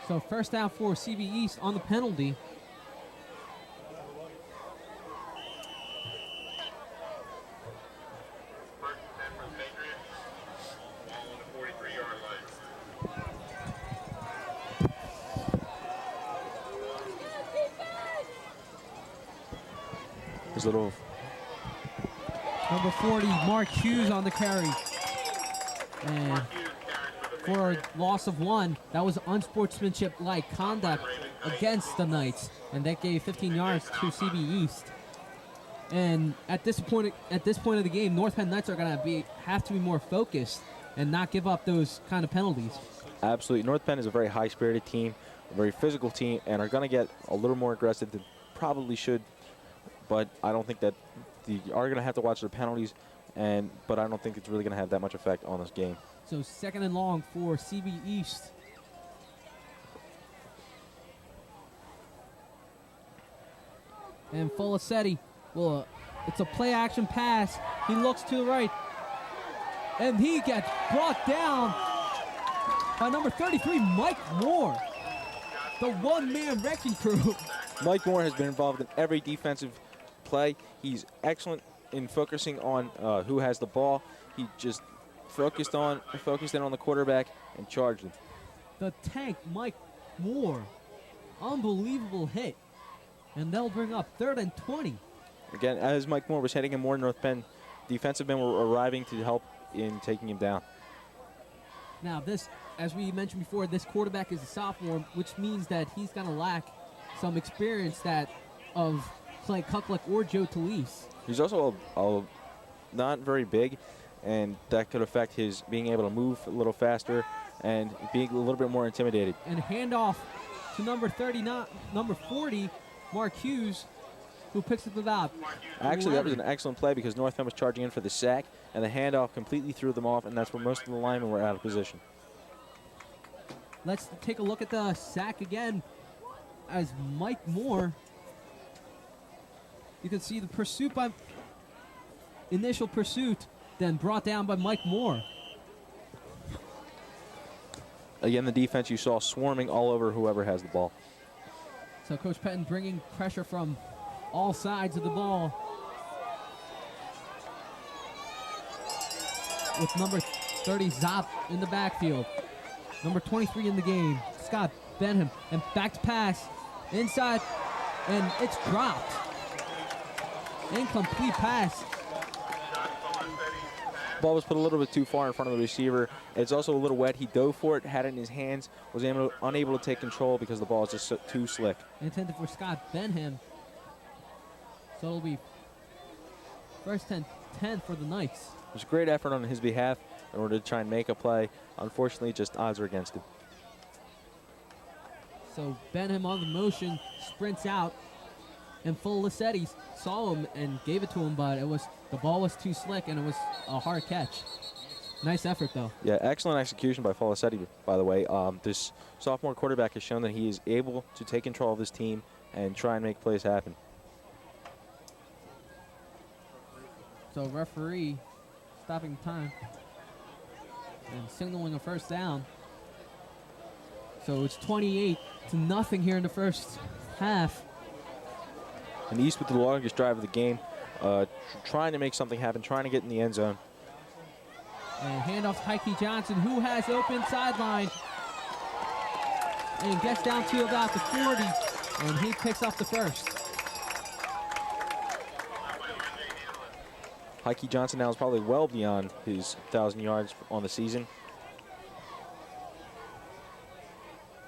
Speaker 2: So first down for CB East on the penalty. His little
Speaker 1: Number 40, Mark Hughes on the carry. And for a loss of 1, that was unsportsmanship-like conduct against the Knights, and that gave 15 yards to CB East. And at this point of the game, North Penn Knights are going to have to be more focused and not give up those kind of penalties.
Speaker 2: Absolutely. North Penn is a very high-spirited team, a very physical team, and are going to get a little more aggressive than probably should. But I don't think that they are going to have to watch their penalties, but I don't think it's really going to have that much effect on this game.
Speaker 1: So 2nd and long for CB East. And Folisetti, well, it's a play-action pass. He looks to the right, and he gets brought down by number 33, Mike Moore, the one-man wrecking crew.
Speaker 2: Mike Moore has been involved in every defensive play. He's excellent in focusing on who has the ball. He just focused in on the quarterback and charged him.
Speaker 1: The tank, Mike Moore, unbelievable hit. And they'll bring up 3rd and 20.
Speaker 2: Again, as Mike Moore was heading him more, North Penn defensive men were arriving to help in taking him down.
Speaker 1: Now this, as we mentioned before, this quarterback is a sophomore, which means that he's going to lack some experience of Clay Kuklik or Joe Talese.
Speaker 2: He's also not very big, and that could affect his being able to move a little faster and being a little bit more intimidated.
Speaker 1: And handoff to number 40, Mark Hughes, who picks up about.
Speaker 2: Actually, that was an excellent play because North Penn was charging in for the sack, and the handoff completely threw them off, and that's where most of the linemen were out of position.
Speaker 1: Let's take a look at the sack again as Mike Moore. You can see the initial pursuit, then brought down by Mike Moore.
Speaker 2: Again, the defense you saw swarming all over whoever has the ball.
Speaker 1: So Coach Pettin bringing pressure from all sides of the ball. With number 30, Zop, in the backfield. Number 23 in the game, Scott Benham. And back to pass, inside, and it's dropped. Incomplete pass.
Speaker 2: Ball was put a little bit too far in front of the receiver. It's also a little wet. He dove for it, had it in his hands, was unable to take control because the ball is just too slick.
Speaker 1: Intended for Scott Benham. So it'll be 1st and 10 for the Knights.
Speaker 2: It was a great effort on his behalf in order to try and make a play. Unfortunately, just odds are against him.
Speaker 1: So Benham on the motion, sprints out, and Folisetti saw him and gave it to him, but the ball was too slick and it was a hard catch. Nice effort, though.
Speaker 2: Yeah, excellent execution by Folisetti, by the way. This sophomore quarterback has shown that he is able to take control of his team and try and make plays happen.
Speaker 1: So referee stopping time and signaling a 1st down. So it's 28-0 here in the first half.
Speaker 2: And East with the longest drive of the game, trying to make something happen, trying to get in the end zone.
Speaker 1: And handoff to Heike Johnson, who has open sideline. And gets down to about the 40, and he picks up the 1st.
Speaker 2: Heike Johnson now is probably well beyond his 1,000 yards on the season.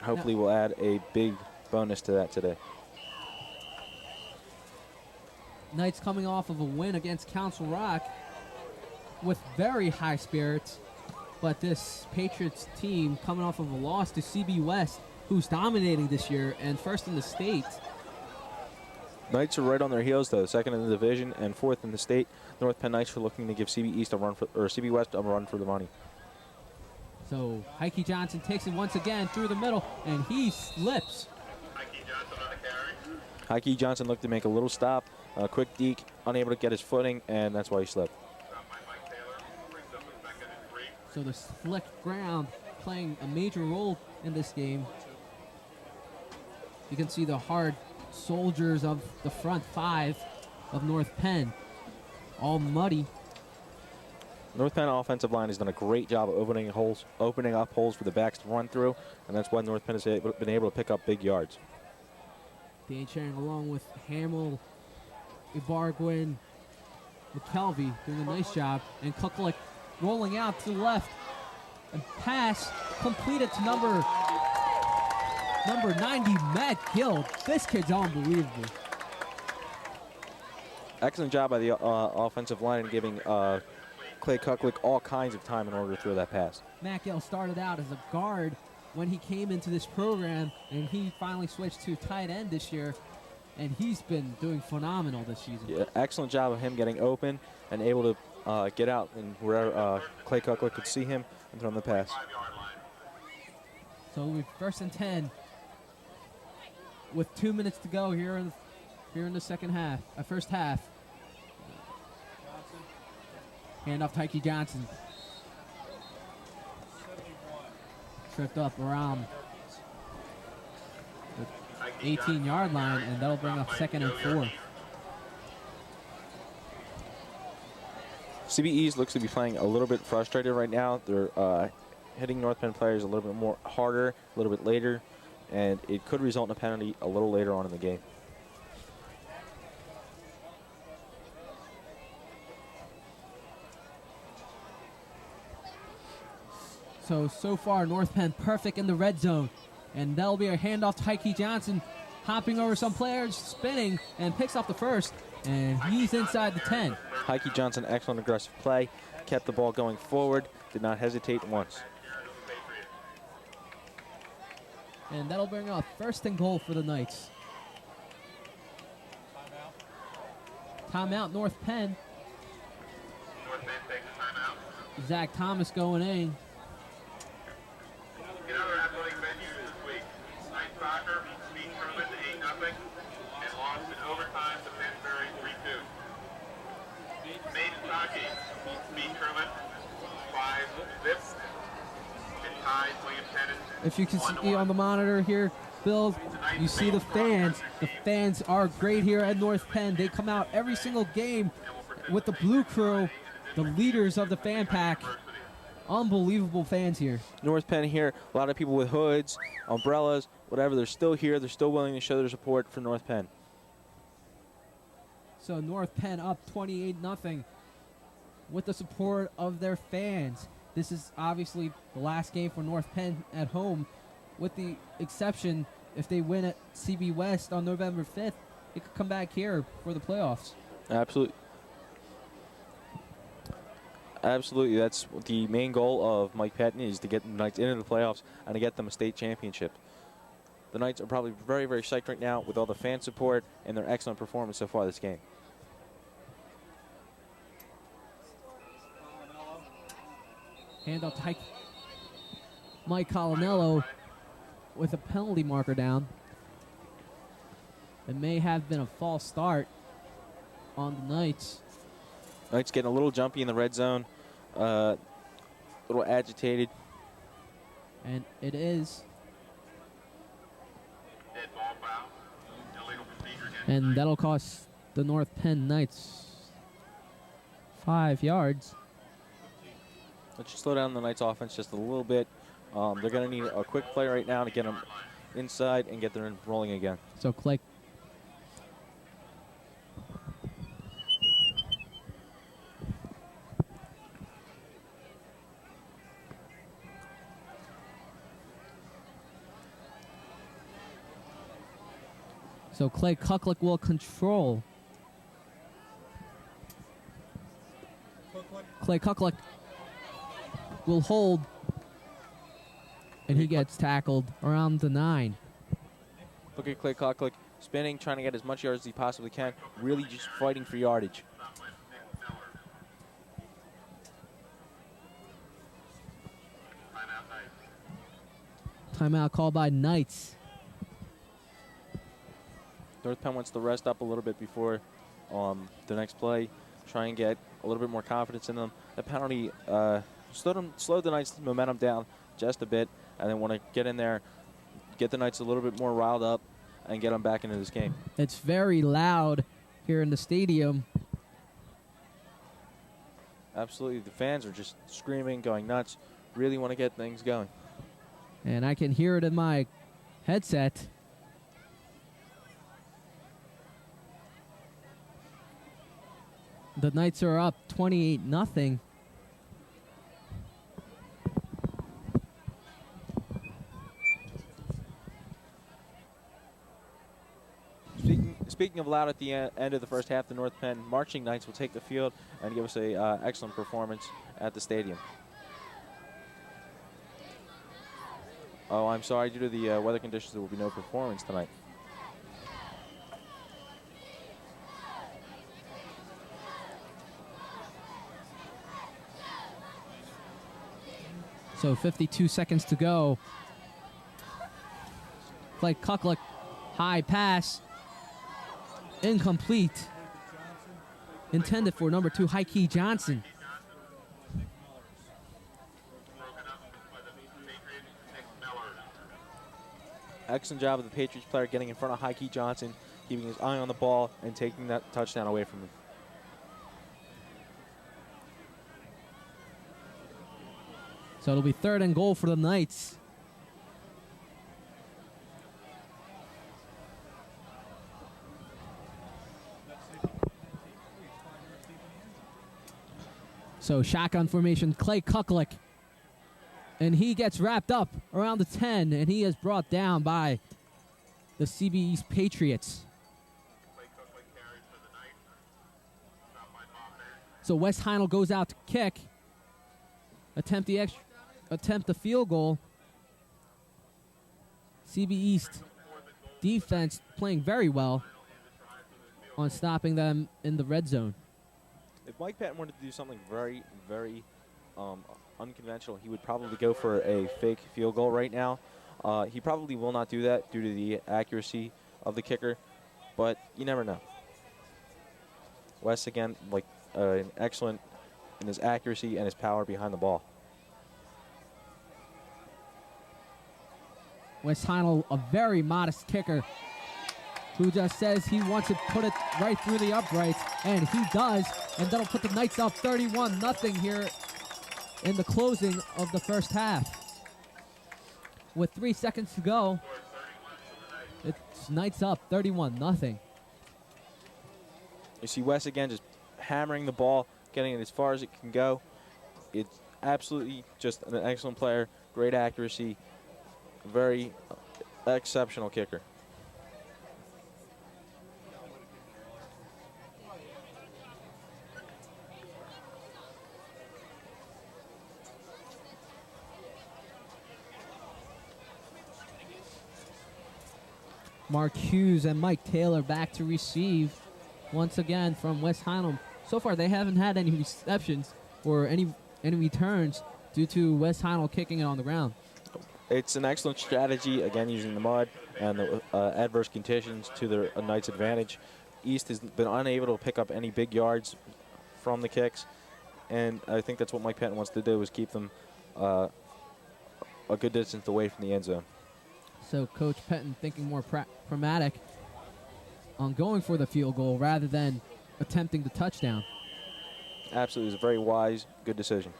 Speaker 2: Hopefully we'll add a big bonus to that today.
Speaker 1: Knights coming off of a win against Council Rock with very high spirits, but this Patriots team coming off of a loss to CB West, who's dominating this year and 1st in the state.
Speaker 2: Knights are right on their heels, though, 2nd in the division and 4th in the state. North Penn Knights are looking to give CB East CB West a run for the money.
Speaker 1: So Heike Johnson takes it once again through the middle, and he slips.
Speaker 2: Heike Johnson looked to make a little stop, a quick deke, unable to get his footing, and that's why he slipped.
Speaker 1: So the slick ground playing a major role in this game. You can see the hard soldiers of the front 5 of North Penn, all muddy.
Speaker 2: North Penn offensive line has done a great job of opening up holes for the backs to run through, and that's why North Penn has been able to pick up big yards.
Speaker 1: Dan Sharing along with Hamill Ibargwin McKelvey doing a nice job. And Kukulik rolling out to the left. And pass completed to number 90, Matt Gill. This kid's unbelievable.
Speaker 2: Excellent job by the offensive line in giving Clay Kukulik all kinds of time in order to throw that pass.
Speaker 1: Matt Gill started out as a guard when he came into this program, and he finally switched to tight end this year, and he's been doing phenomenal this season.
Speaker 2: Yeah, excellent job of him getting open and able to get out and where Clay Kukulik could see him and throw him the pass.
Speaker 1: So we 1st and 10 with 2 minutes to go here in the second half, first half. Hand off Tyke Johnson. Tripped up around the 18-yard line, and that'll bring up 2nd and 4.
Speaker 2: CBEs looks to be playing a little bit frustrated right now. They're hitting North Penn players a little bit more harder, a little bit later, and it could result in a penalty a little later on in the game.
Speaker 1: So far, North Penn perfect in the red zone. And that'll be a handoff to Tyke Johnson, hopping over some players, spinning, and picks off the first. And he's inside the 10.
Speaker 2: Tyke Johnson, excellent aggressive play. Kept the ball going forward, did not hesitate once.
Speaker 1: And that'll bring up 1st and goal for the Knights. Timeout, North Penn. Zach Thomas going in.
Speaker 7: In other athletic venues this week, Knight Soccer beat Truman 8-0 and lost in overtime to Finsbury 3-2. Maiden Hockey beat Truman 5-0 and tied William Tennant.
Speaker 1: If you can see on the monitor here, Bill, you see the fans. The fans are great here at North Penn. They come out every single game with the Blue Crew, the leaders of the fan pack. Unbelievable fans here.
Speaker 2: North Penn here, a lot of people with hoods, umbrellas, whatever. They're still here. They're still willing to show their support for North Penn.
Speaker 1: So North Penn up 28-0 with the support of their fans. This is obviously the last game for North Penn at home, with the exception if they win at CB West on November 5th, they could come back here for the playoffs.
Speaker 2: Absolutely. Absolutely. That's the main goal of Mike Patton, is to get the Knights into the playoffs and to get them a state championship. The Knights are probably very, very psyched right now with all the fan support and their excellent performance so far this game.
Speaker 1: Hand off to Mike Colonello with a penalty marker down. It may have been a false start on the Knights.
Speaker 2: Knights getting a little jumpy in the red zone, a little agitated.
Speaker 1: And it is. And that'll cost the North Penn Knights 5 yards.
Speaker 2: Let's just slow down the Knights offense just a little bit. They're going to need a quick play right now to get them inside and get them rolling again.
Speaker 1: So Clay. So Clay Kukulik will control. Clay Kukulik will hold. And he gets tackled around the 9.
Speaker 2: Look at Clay Kukulik spinning, trying to get as much yards as he possibly can. Really just fighting for yardage.
Speaker 1: Timeout called by Knights.
Speaker 2: North Penn wants to rest up a little bit before the next play. Try and get a little bit more confidence in them. The penalty slowed the Knights' momentum down just a bit, and then want to get in there, get the Knights a little bit more riled up, and get them back into this game.
Speaker 1: It's very loud here in the stadium.
Speaker 2: Absolutely. The fans are just screaming, going nuts, really want to get things going.
Speaker 1: And I can hear it in my headset. The Knights are up 28-0.
Speaker 2: Speaking of loud at the end of the first half, the North Penn Marching Knights will take the field and give us a excellent performance at the stadium. Oh, I'm sorry. Due to the weather conditions, there will be no performance tonight.
Speaker 1: So 52 seconds to go. Clay Kucklick, high pass. Incomplete. Intended for number 2, Heike Johnson.
Speaker 2: Excellent job of the Patriots player getting in front of Heike Johnson, keeping his eye on the ball, and taking that touchdown away from him.
Speaker 1: So it'll be 3rd and goal for the Knights. So shotgun formation, Clay Kucklick. And he gets wrapped up around the 10, and he is brought down by the CB East Patriots. So Wes Heinel goes out to kick, attempt the field goal. CB East defense playing very well on stopping them in the red zone.
Speaker 2: If Mike Patton wanted to do something very, very unconventional, he would probably go for a fake field goal right now. He probably will not do that due to the accuracy of the kicker, but you never know. Wes, again, excellent in his accuracy and his power behind the ball.
Speaker 1: Wes Heinel, a very modest kicker, who just says he wants to put it right through the uprights, and he does, and that'll put the Knights up 31-0 here in the closing of the first half. With 3 seconds to go, it's Knights up 31-0.
Speaker 2: You see Wes again just hammering the ball, getting it as far as it can go. It's absolutely just an excellent player, great accuracy, very exceptional kicker.
Speaker 1: Mark Hughes and Mike Taylor back to receive once again from Wes Heinel. So far, they haven't had any receptions or any returns due to Wes Heinel kicking it on the ground.
Speaker 2: It's an excellent strategy, again, using the mud and the adverse conditions to the Knights' advantage. East has been unable to pick up any big yards from the kicks, and I think that's what Mike Patton wants to do, is keep them a good distance away from the end zone.
Speaker 1: So Coach Patton thinking more pragmatic on going for the field goal rather than attempting the touchdown.
Speaker 2: Absolutely, it was a very wise, good decision.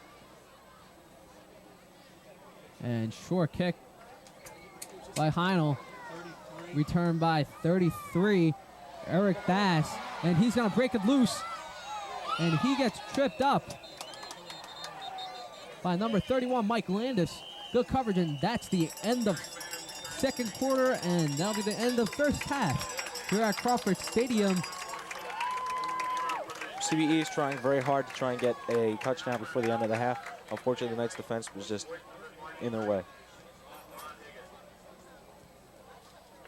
Speaker 1: And short kick by Heinel, returned by 33, Eric Bass, and he's going to break it loose, and he gets tripped up by number 31, Mike Landis. Good coverage, and that's the end of second quarter, and that'll be the end of first half here at Crawford Stadium.
Speaker 2: CBE is trying very hard to try and get a touchdown before the end of the half. Unfortunately, the Knights' defense was just in their way.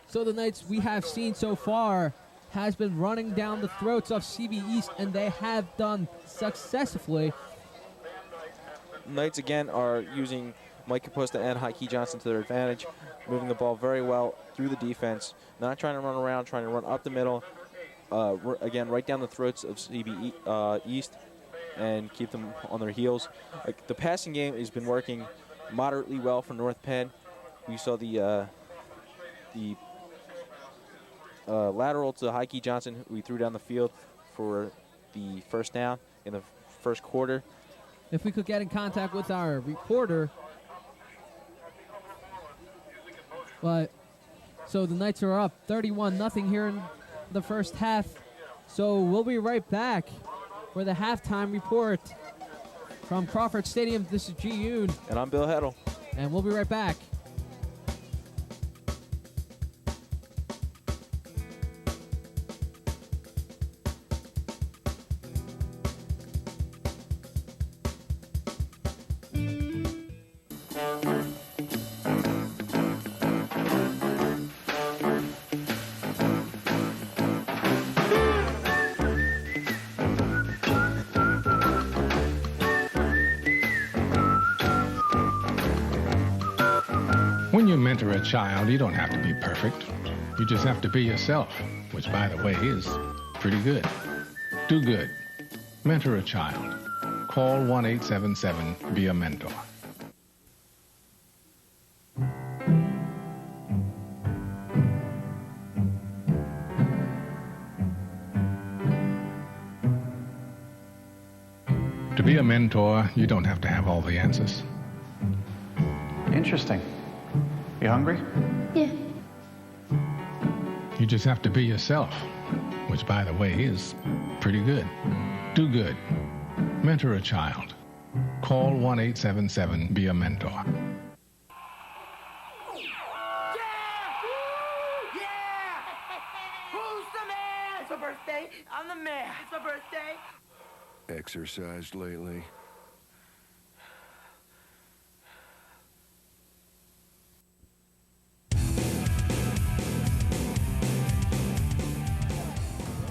Speaker 1: So the Knights we have seen so far has been running down the throats of CB East, and they have done successfully.
Speaker 2: Knights again are using Mike Caposta and Heike Johnson to their advantage, moving the ball very well through the defense, not trying to run around, trying to run up the middle, again, right down the throats of CB East and keep them on their heels. The passing game has been working moderately well for North Penn. We saw the lateral to Heike Johnson, who we threw down the field for the first down in the first quarter.
Speaker 1: If we could get in contact with our reporter. But so the Knights are up 31-0 here in the first half. So we'll be right back For the halftime report from Crawford Stadium, this is G. Yoon,
Speaker 2: And I'm Bill Heddle.
Speaker 1: and we'll be right back.
Speaker 8: When you mentor a child, you don't have to be perfect. You just have to be yourself, which, by the way, is pretty good. Do good. Mentor a child. Call 1-877-BE-A-MENTOR. To be a mentor, you don't have to have all the answers.
Speaker 9: Interesting. You hungry?
Speaker 10: Yeah.
Speaker 8: You just have to be yourself, which, by the way, is pretty good. Do good. Mentor a child. Call 1-877-BE-A-MENTOR.
Speaker 4: Who's the man? It's my birthday. I'm the man. It's my birthday.
Speaker 11: Exercised lately?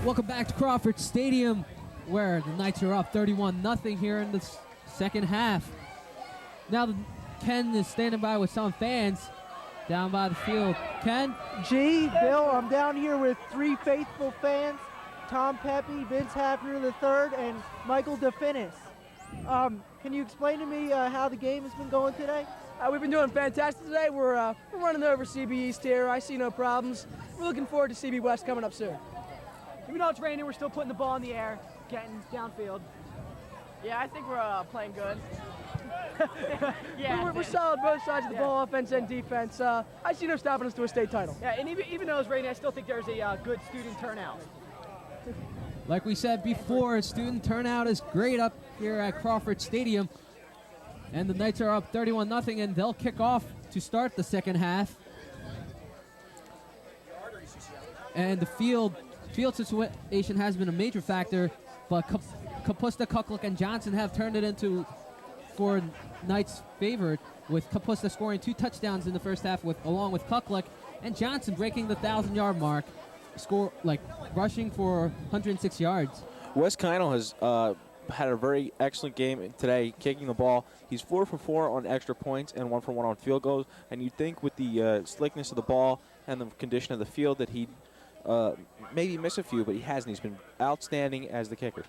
Speaker 1: Welcome back to Crawford Stadium, where the Knights are up 31-0 here in the second half. Now Ken is standing by with some fans down by the field. Ken?
Speaker 3: G, Bill, I'm down here with three faithful fans, Tom Pepe, Vince Hafner III, and Michael DeFinis. Can you explain to me how the game has been going today?
Speaker 12: We've been doing fantastic today. We're running over CB East here. I see no problems. We're looking forward to CB West coming up soon.
Speaker 13: Even though it's raining, we're still putting the ball in the air, getting downfield.
Speaker 12: Yeah, I think we're playing good.
Speaker 13: Yeah,
Speaker 12: we're solid both sides of the ball, offense and defense. I see no stopping us to a state title.
Speaker 13: Yeah, and even though it's raining, I still think there's a good student turnout.
Speaker 1: Like we said before, student turnout is great up here at Crawford Stadium. And the Knights are up 31-0, and they'll kick off to start the second half. And the field situation has been a major factor, but Kapusta, Kuklik, and Johnson have turned it into for Knights' favorite, with Kapusta scoring 2 touchdowns in the first half, along with Kuklik, and Johnson breaking the 1,000-yard mark, rushing for 106 yards.
Speaker 2: Wes Keinel has had a very excellent game today, kicking the ball. He's 4 for 4 on extra points and 1 for 1 on field goals. And you'd think with the slickness of the ball and the condition of the field that he'd maybe miss a few, but he hasn't. He's been outstanding as the kicker.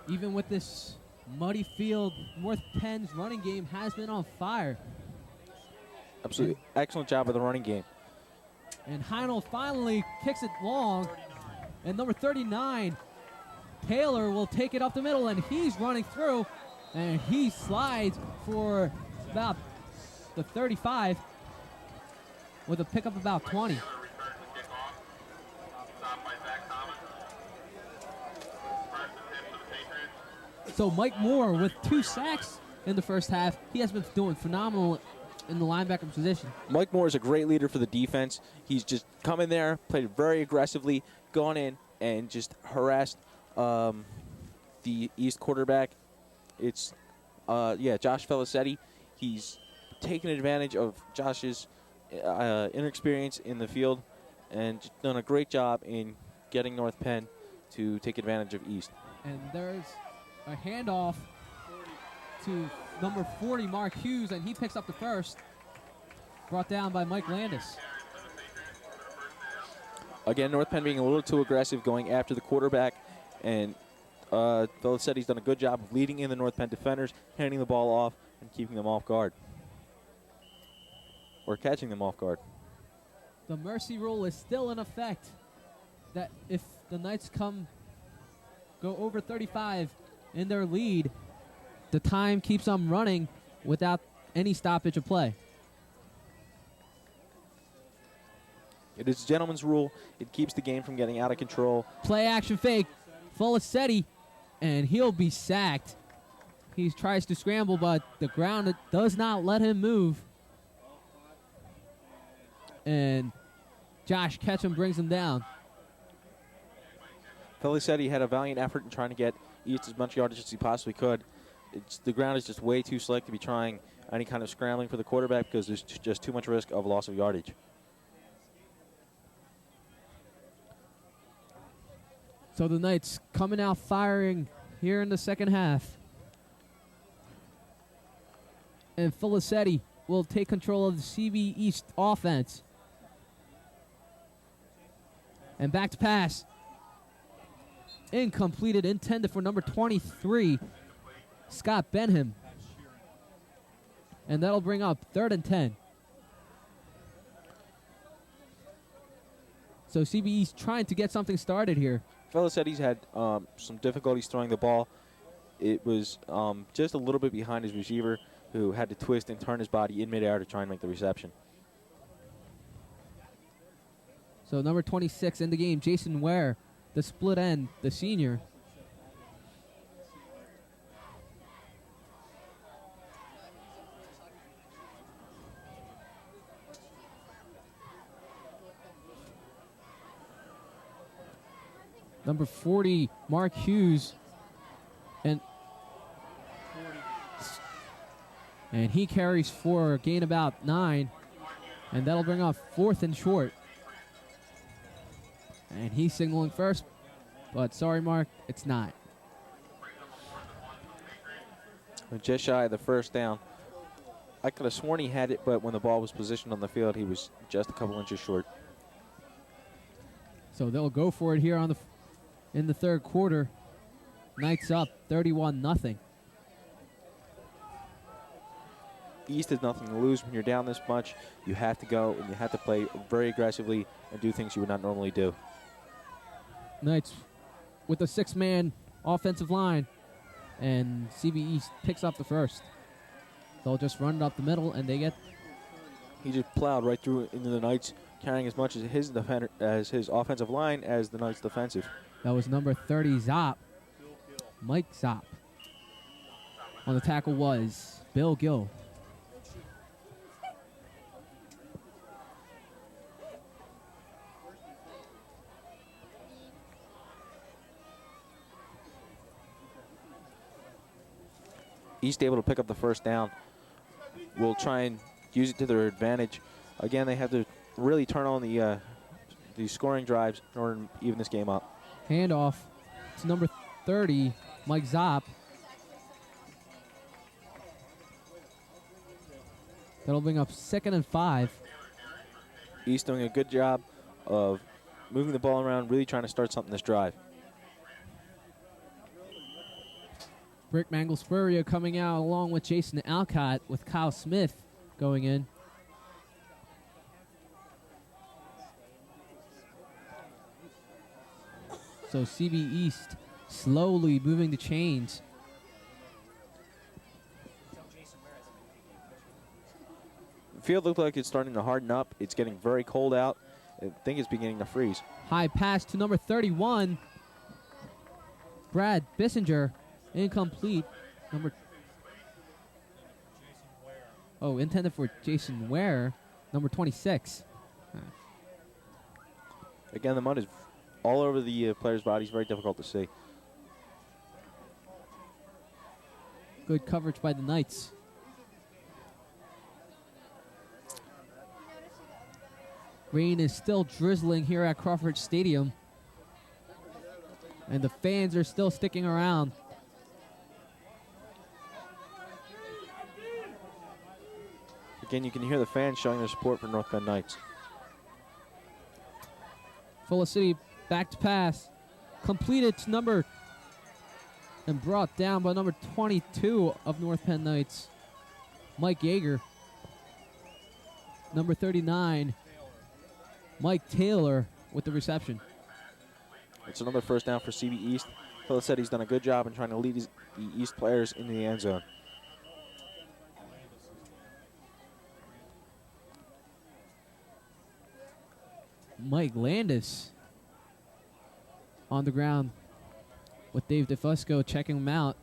Speaker 1: Even with this muddy field, North Penn's running game has been on fire.
Speaker 2: Absolutely. Excellent job of the running game.
Speaker 1: And Heinel finally kicks it long. And number 39, Taylor, will take it up the middle, and he's running through. And he slides for about the 35 with a pickup about 20. So Mike Moore with 2 sacks in the first half. He has been doing phenomenal in the linebacker position.
Speaker 2: Mike Moore is a great leader for the defense. He's just come in there, played very aggressively, gone in and just harassed the East quarterback. It's, Josh Felicetti. He's taken advantage of Josh's inexperience in the field and done a great job in getting North Penn to take advantage of East.
Speaker 1: And there's a handoff to number 40, Mark Hughes, and he picks up the first. Brought down by Mike Landis.
Speaker 2: Again, North Penn being a little too aggressive, going after the quarterback, and Felicetti's done a good job of leading in the North Penn defenders, handing the ball off, and keeping them off guard. Or catching them off guard.
Speaker 1: The mercy rule is still in effect, that if the Knights go over 35 in their lead, the time keeps on running without any stoppage of play.
Speaker 2: It is a gentleman's rule. It keeps the game from getting out of control.
Speaker 1: Play action fake. Felicetti, and he'll be sacked. He tries to scramble, but the ground does not let him move. And Josh Ketchum brings him down.
Speaker 2: Felicetti had a valiant effort in trying to get East as much yardage as he possibly could. The ground is just way too slick to be trying any kind of scrambling for the quarterback because there's just too much risk of loss of yardage.
Speaker 1: So the Knights coming out firing here in the second half. And Felicetti will take control of the CB East offense. And back to pass. Incompleted, intended for number 23, Scott Benham. And that'll bring up 3rd and 10. So CB East trying to get something started here.
Speaker 2: Felicetti's had some difficulties throwing the ball. It was just a little bit behind his receiver, who had to twist and turn his body in midair to try and make the reception.
Speaker 1: So number 26 in the game, Jason Ware, the split end, the senior. Number 40, Mark Hughes. And he carries for a gain about 9. And that'll bring up 4th and short. And he's signaling first. But sorry, Mark, it's not.
Speaker 2: Just shy of the first down. I could have sworn he had it, but when the ball was positioned on the field, he was just a couple inches short.
Speaker 1: So they'll go for it here in the third quarter. Knights up 31-0.
Speaker 2: East has nothing to lose. When you're down this much, you have to go and you have to play very aggressively and do things you would not normally do.
Speaker 1: Knights with a 6-man offensive line, and CB East picks up the first. They'll just run it up the middle, and they get...
Speaker 2: He just plowed right through into the Knights, carrying as much as his defender, as his offensive line as the Knights' defensive.
Speaker 1: That was number 30, Zopp. Mike Zopp. On the tackle was Bill Gill.
Speaker 2: East able to pick up the first down. Will try and use it to their advantage. Again, they have to really turn on the scoring drives in order to even this game up.
Speaker 1: Handoff to number 30, Mike Zopp. That'll bring up 2nd and 5.
Speaker 2: East doing a good job of moving the ball around, really trying to start something this drive.
Speaker 1: Rick Manglespuria coming out along with Jason Alcott, with Kyle Smith going in. So CB East slowly moving the chains.
Speaker 2: The field looked like it's starting to harden up. It's getting very cold out. I think it's beginning to freeze.
Speaker 1: High pass to number 31, Brad Bissinger. Incomplete. Intended for Jason Ware, number 26.
Speaker 2: Again, the mud is all over the players' bodies. Very difficult to see.
Speaker 1: Good coverage by the Knights. Rain is still drizzling here at Crawford Stadium. And the fans are still sticking around.
Speaker 2: Again, you can hear the fans showing their support for North Bend Knights.
Speaker 1: Felicity back to pass. Completed to number and brought down by number 22 of North Penn Knights, Mike Yeager. Number 39, Mike Taylor with the reception.
Speaker 2: It's another first down for CB East. Felicetti's done a good job in trying to lead the East players into the end zone.
Speaker 1: Mike Landis on the ground with Dave DeFusco checking him out.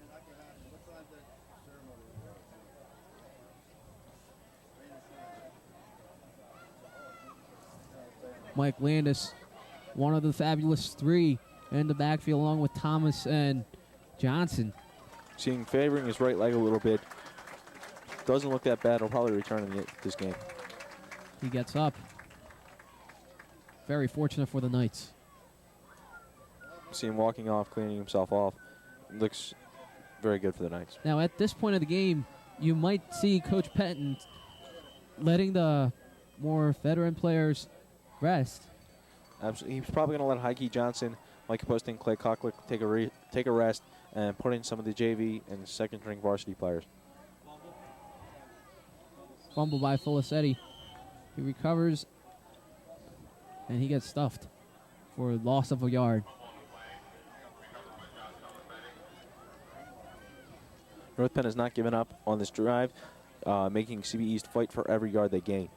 Speaker 1: Mike Landis, one of the fabulous three in the backfield, along with Thomas and Johnson.
Speaker 2: Seeing favoring his right leg a little bit. Doesn't look that bad. He'll probably return in this game.
Speaker 1: He gets up. Very fortunate for the Knights.
Speaker 2: See him walking off, cleaning himself off. Looks very good for the Knights.
Speaker 1: Now, at this point of the game, you might see Coach Pettin letting the more veteran players rest.
Speaker 2: Absolutely. He's probably going to let Heike Johnson, Mike Posting, Clay Cocklick take a rest and put in some of the JV and second-string varsity players.
Speaker 1: Fumble by Felicetti. He recovers, and he gets stuffed for loss of a yard.
Speaker 2: North Penn has not given up on this drive, making CB East fight for every yard they gain.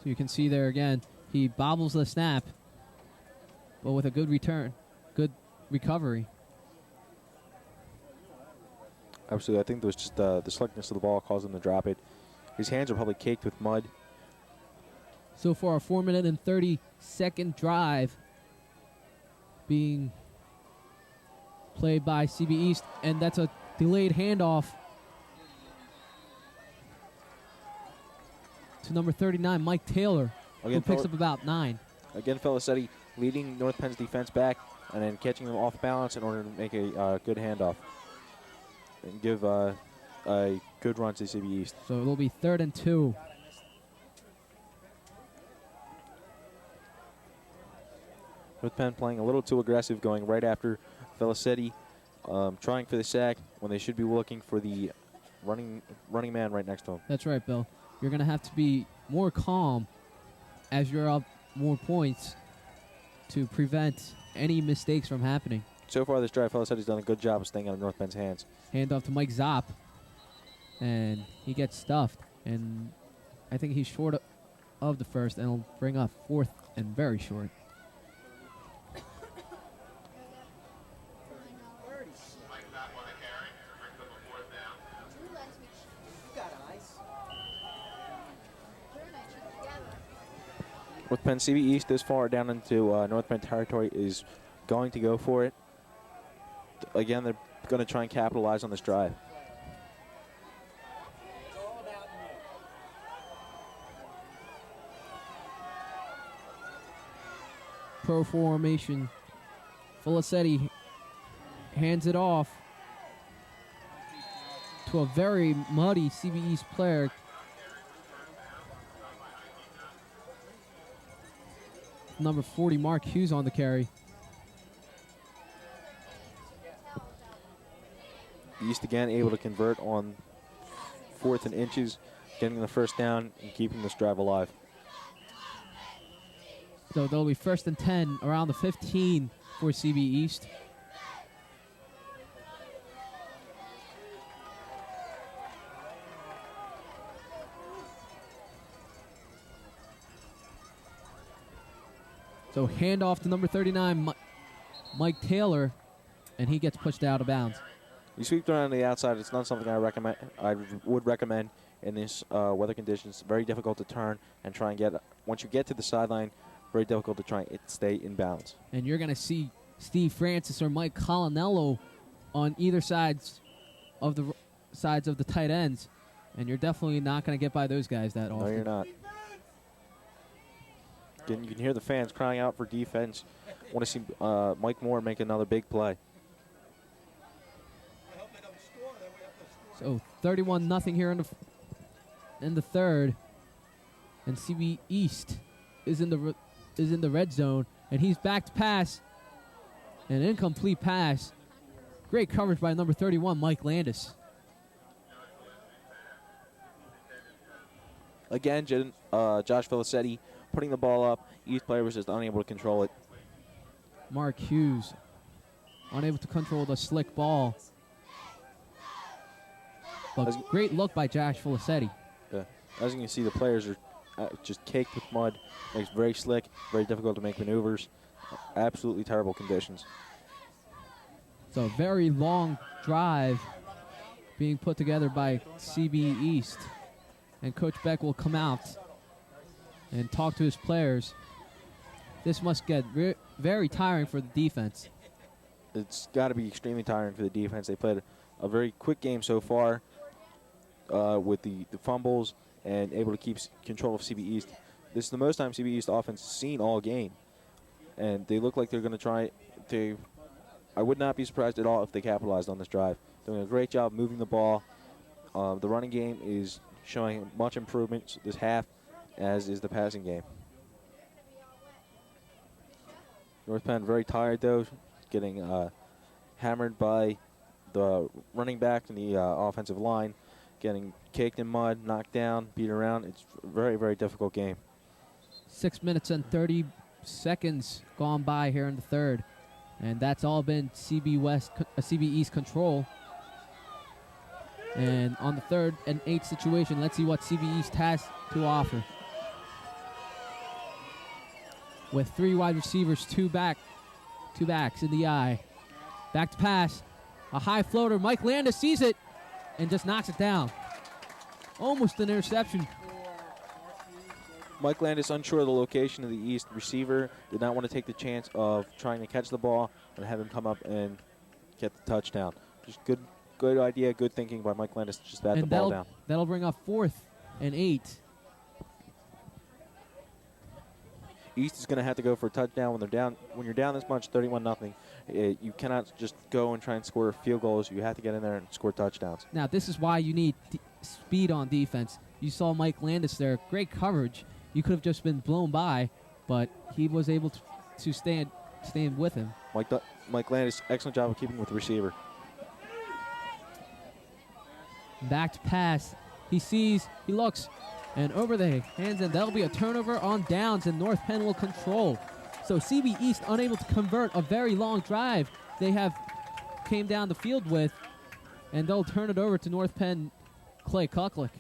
Speaker 1: So you can see there again, he bobbles the snap, but with a good return, good recovery.
Speaker 2: Absolutely. I think it was just the slickness of the ball caused him to drop it. His hands are probably caked with mud.
Speaker 1: So far, a 4-minute and 30-second drive being played by CB East, and that's a delayed handoff to number 39, Mike Taylor, who picks up about 9.
Speaker 2: Again, Felicetti leading North Penn's defense back and then catching them off balance in order to make a good handoff and give a good run to CB East.
Speaker 1: So it'll be 3rd and 2.
Speaker 2: North Penn playing a little too aggressive, going right after Felicetti, trying for the sack when they should be looking for the running man right next to him.
Speaker 1: That's right, Bill. You're going to have to be more calm as you're up more points to prevent any mistakes from happening.
Speaker 2: So far this drive, Felicetti's done a good job of staying out of North Penn's hands.
Speaker 1: Hand off to Mike Zopp, and he gets stuffed. And I think he's short of the first, and he'll bring up 4th and very short.
Speaker 2: North Penn CB East this far down into North Penn territory is going to go for it. Again, they're going to try and capitalize on this drive.
Speaker 1: Pro formation. Felicetti hands it off to a very muddy CB East player. Number 40, Mark Hughes on the carry.
Speaker 2: East again able to convert on 4th and inches, getting the first down and keeping this drive alive.
Speaker 1: So they'll be 1st and 10 around the 15 for CB East. So handoff to number 39, Mike Taylor, and he gets pushed out of bounds.
Speaker 2: You sweep around the outside. It's not something I would recommend in this weather conditions. Very difficult to turn and try and get. Once you get to the sideline, very difficult to try and stay in bounds.
Speaker 1: And you're going to see Steve Francis or Mike Colinello on either sides of the tight ends, and you're definitely not going to get by those guys that often.
Speaker 2: No, you're not. You can hear the fans crying out for defense. Want to see Mike Moore make another big play.
Speaker 1: So 31-0 here in the third, and CB East is in the red zone, and he's back to pass, an incomplete pass. Great coverage by number 31, Mike Landis.
Speaker 2: Again, Josh Felicetti putting the ball up. East player was just unable to control it.
Speaker 1: Mark Hughes unable to control the slick ball. But great look by Josh Felicetti.
Speaker 2: Yeah. As you can see, the players are just caked with mud. Makes it very slick, very difficult to make maneuvers. Absolutely terrible conditions.
Speaker 1: So a very long drive being put together by CB East. And Coach Beck will come out and talk to his players. This must get very tiring for the defense.
Speaker 2: It's got to be extremely tiring for the defense. They played a very quick game so far with the fumbles and able to keep control of CB East. This is the most time CB East offense has seen all game. And they look like they're going to try to. I would not be surprised at all if they capitalized on this drive. Doing a great job moving the ball. The running game is showing much improvement this half, as is the passing game. North Penn very tired, though, getting hammered by the running back and the offensive line, getting caked in mud, knocked down, beat around. It's a very, very difficult game.
Speaker 1: 6 minutes and 30 seconds gone by here in the third. And that's all been CB East control. And on the 3rd and 8 situation, let's see what CB East has to offer. With 3 wide receivers, 2 backs in the eye. Back to pass. A high floater. Mike Landis sees it and just knocks it down. Almost an interception.
Speaker 2: Mike Landis unsure of the location of the East receiver. Did not want to take the chance of trying to catch the ball and have him come up and get the touchdown. Just good idea, good thinking by Mike Landis to just bat the ball down.
Speaker 1: That'll bring up 4th and 8.
Speaker 2: East is going to have to go for a touchdown when they're down. When you're down this much, 31-0, you cannot just go and try and score field goals. You have to get in there and score touchdowns.
Speaker 1: Now, this is why you need speed on defense. You saw Mike Landis there. Great coverage. You could have just been blown by, but he was able to stand with him.
Speaker 2: Mike Landis, excellent job of keeping with the receiver.
Speaker 1: Back to pass. He sees, he looks, and over the hands, and that'll be a turnover on downs, and North Penn will control. So CB East unable to convert a very long drive they have came down the field with, and they'll turn it over to North Penn Clay Kuklick.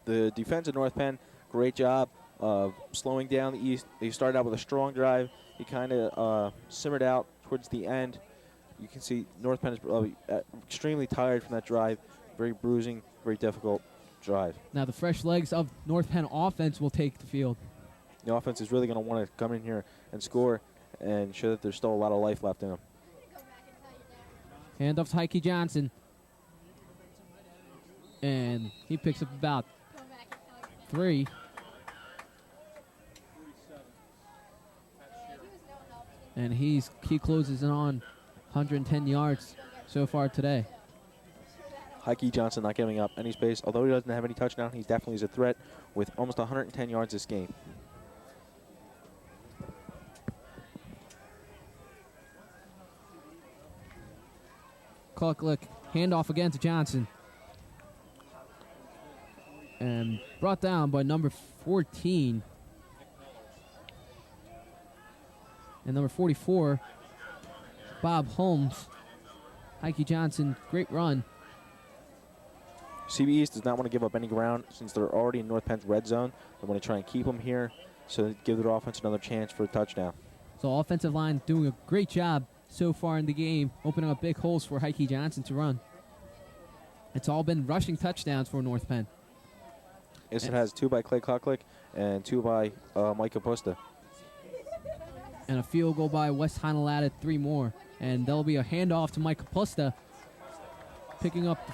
Speaker 2: The defense of North Penn, great job of slowing down the East. They started out with a strong drive. He kind of simmered out towards the end. You can see North Penn is probably extremely tired from that drive. Very bruising, very difficult drive.
Speaker 1: Now the fresh legs of North Penn offense will take the field.
Speaker 2: The offense is really going to want to come in here and score and show that there's still a lot of life left in them.
Speaker 1: Handoff to Heike Johnson. And he picks up about 3. And he closes in on 110 yards so far today.
Speaker 2: Heike Johnson not giving up any space. Although he doesn't have any touchdown, he definitely is a threat with almost 110 yards this game.
Speaker 1: Kuklick, handoff again to Johnson. And brought down by number 14. And number 44, Bob Holmes. Heike Johnson, great run.
Speaker 2: CB East does not want to give up any ground since they're already in North Penn's red zone. They want to try and keep them here so they give their offense another chance for a touchdown.
Speaker 1: So offensive line doing a great job so far in the game, opening up big holes for Heike Johnson to run. It's all been rushing touchdowns for North Penn.
Speaker 2: Yes, it has 2 by Clay Kuklick and 2 by Mike Capusta.
Speaker 1: And a field goal by West Heinel added 3 more. And there'll be a handoff to Mike Capusta, picking up the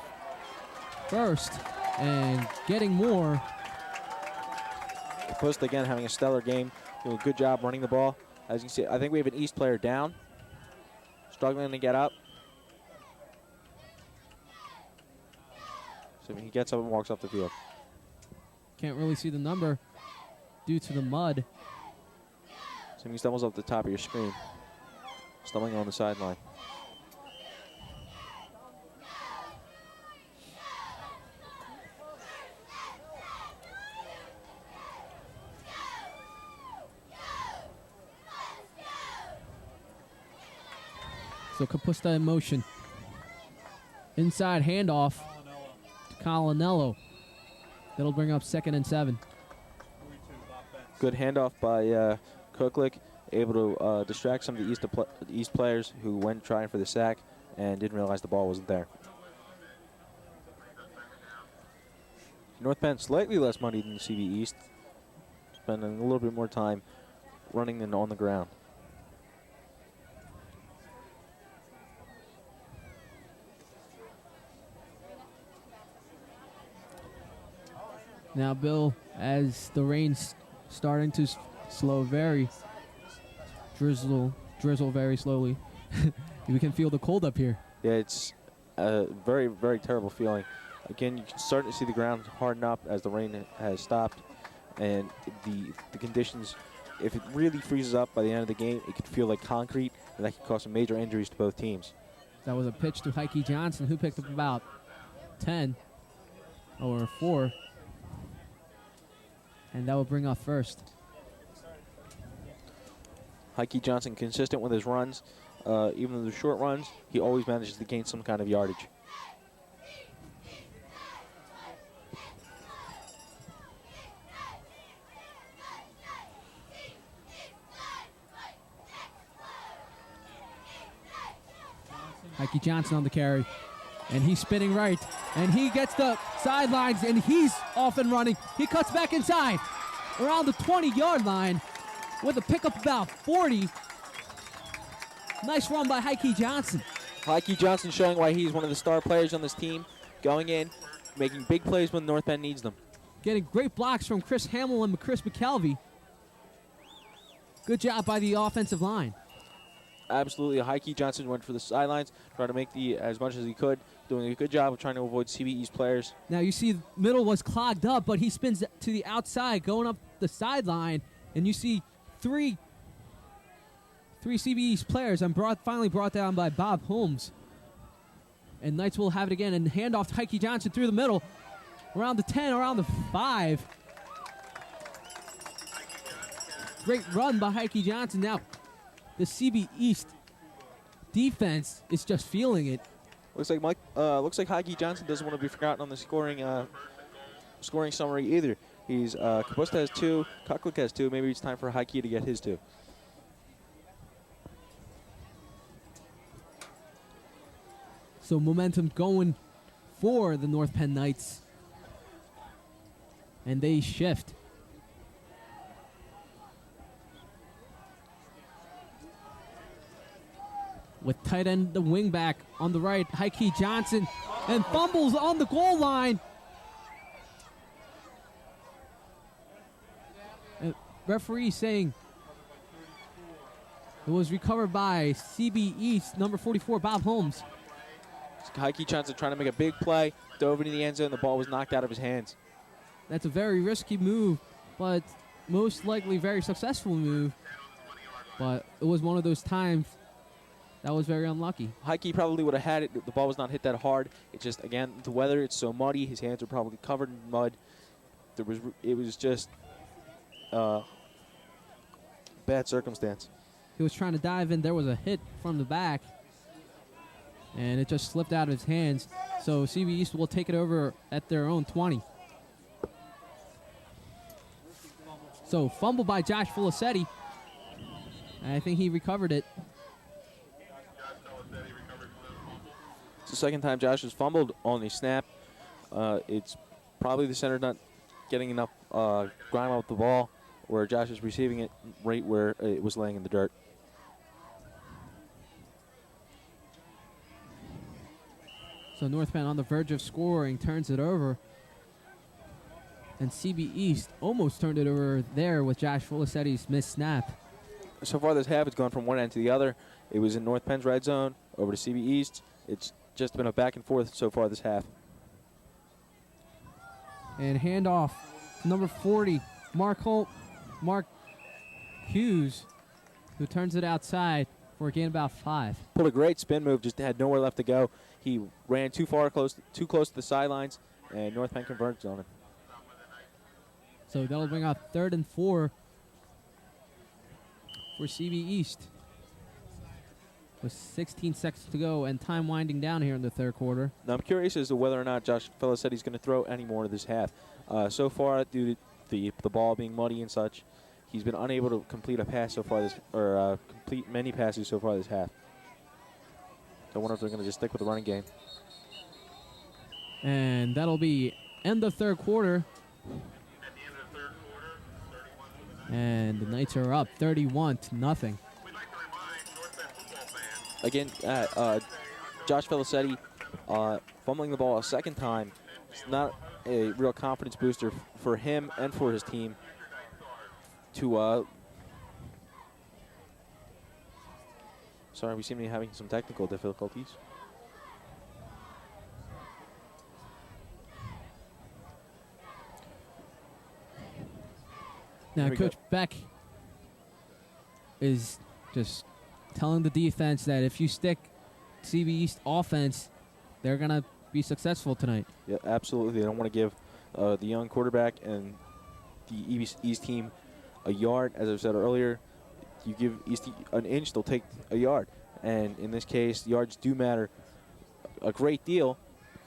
Speaker 1: first and getting more.
Speaker 2: Capusta again having a stellar game, doing a good job running the ball. As you can see, I think we have an East player down, struggling to get up. So he gets up and walks off the field.
Speaker 1: Can't really see the number due to the mud.
Speaker 2: So he stumbles off the top of your screen, stumbling on the sideline.
Speaker 1: So Capusta in motion. Inside handoff to Colinello. That'll bring up 2nd and 7.
Speaker 2: Good handoff by Kuklik, able to distract some of the East players who went trying for the sack and didn't realize the ball wasn't there. North Penn slightly less money than the CB East, spending a little bit more time running than on the ground.
Speaker 1: Now, Bill, as the rain's starting to drizzle very slowly, we can feel the cold up here.
Speaker 2: Yeah, it's a very, very terrible feeling. Again, you can start to see the ground harden up as the rain has stopped, and the conditions, if it really freezes up by the end of the game, it could feel like concrete, and that could cause some major injuries to both teams.
Speaker 1: That was a pitch to Heike Johnson, who picked up about 10 or 4. And that will bring off first.
Speaker 2: Heike Johnson consistent with his runs. Even though they're short runs, he always manages to gain some kind of yardage.
Speaker 1: Heike Johnson on the carry. And he's spinning right. And he gets the sidelines, and he's off and running. He cuts back inside around the 20-yard line with a pickup about 40. Nice run by Heike Johnson.
Speaker 2: Heike Johnson showing why he's one of the star players on this team, going in, making big plays when North Penn needs them.
Speaker 1: Getting great blocks from Chris Hamill and Chris McKelvey. Good job by the offensive line.
Speaker 2: Absolutely, Heike Johnson went for the sidelines, trying to make as much as he could, doing a good job of trying to avoid CBE's players.
Speaker 1: Now you see the middle was clogged up, but he spins to the outside, going up the sideline, and you see three CBE's players and finally brought down by Bob Holmes. And Knights will have it again, and handoff to Heike Johnson through the middle, around the 10, around the 5. Great run by Heike Johnson. Now, the CB East defense is just feeling it.
Speaker 2: Looks like Heike Johnson doesn't want to be forgotten on the scoring summary either. He's Kapusta has 2, Kuklik has 2. Maybe it's time for Heike to get his 2.
Speaker 1: So momentum going for the North Penn Knights, and they shift. With tight end, the wingback on the right, Heike Johnson, and fumbles on the goal line. Referee saying it was recovered by CB East, number 44, Bob Holmes.
Speaker 2: Heike Johnson trying to make a big play, dove into the end zone, the ball was knocked out of his hands.
Speaker 1: That's a very risky move, but most likely very successful move. But it was one of those times that was very unlucky.
Speaker 2: Heike probably would have had it. The ball was not hit that hard. It's just, again, the weather, it's so muddy. His hands are probably covered in mud. It was just bad circumstance.
Speaker 1: He was trying to dive in. There was a hit from the back, and it just slipped out of his hands. So CB East will take it over at their own 20. So fumble by Josh Felicetti. I think he recovered it.
Speaker 2: It's the second time Josh has fumbled on the snap. It's probably the center not getting enough grime off the ball, where Josh is receiving it right where it was laying in the dirt.
Speaker 1: So North Penn on the verge of scoring, turns it over. And CB East almost turned it over there with Josh Felicetti's missed snap.
Speaker 2: So far this half, it's gone from one end to the other. It was in North Penn's red zone, over to CB East. It's just been a back and forth so far this half.
Speaker 1: And handoff to number 40, Mark Hughes, who turns it outside for a gain about 5.
Speaker 2: Pulled a great spin move, just had nowhere left to go. He ran too close to the sidelines, and North Penn converts on him.
Speaker 1: So that'll bring out 3rd and 4 for CB East. With 16 seconds to go and time winding down here in the third quarter.
Speaker 2: Now I'm curious as to whether or not Josh Felicetti's going to throw any more this half. So far, due to the ball being muddy and such, he's been unable to complete a pass so far complete many passes so far this half. So I wonder if they're going to just stick with the running game.
Speaker 1: And that'll be end of third quarter. And the Knights are up 31-0.
Speaker 2: Again, Josh Felicetti fumbling the ball a second time. It's not a real confidence booster for him and for his team to sorry, we seem to be having some technical difficulties.
Speaker 1: Now, Coach Beck is just telling the defense that if you stick CB East offense, they're going to be successful tonight.
Speaker 2: Yeah, absolutely. They don't want to give the young quarterback and the East team a yard. As I said earlier, you give East an inch, they'll take a yard. And in this case, yards do matter a great deal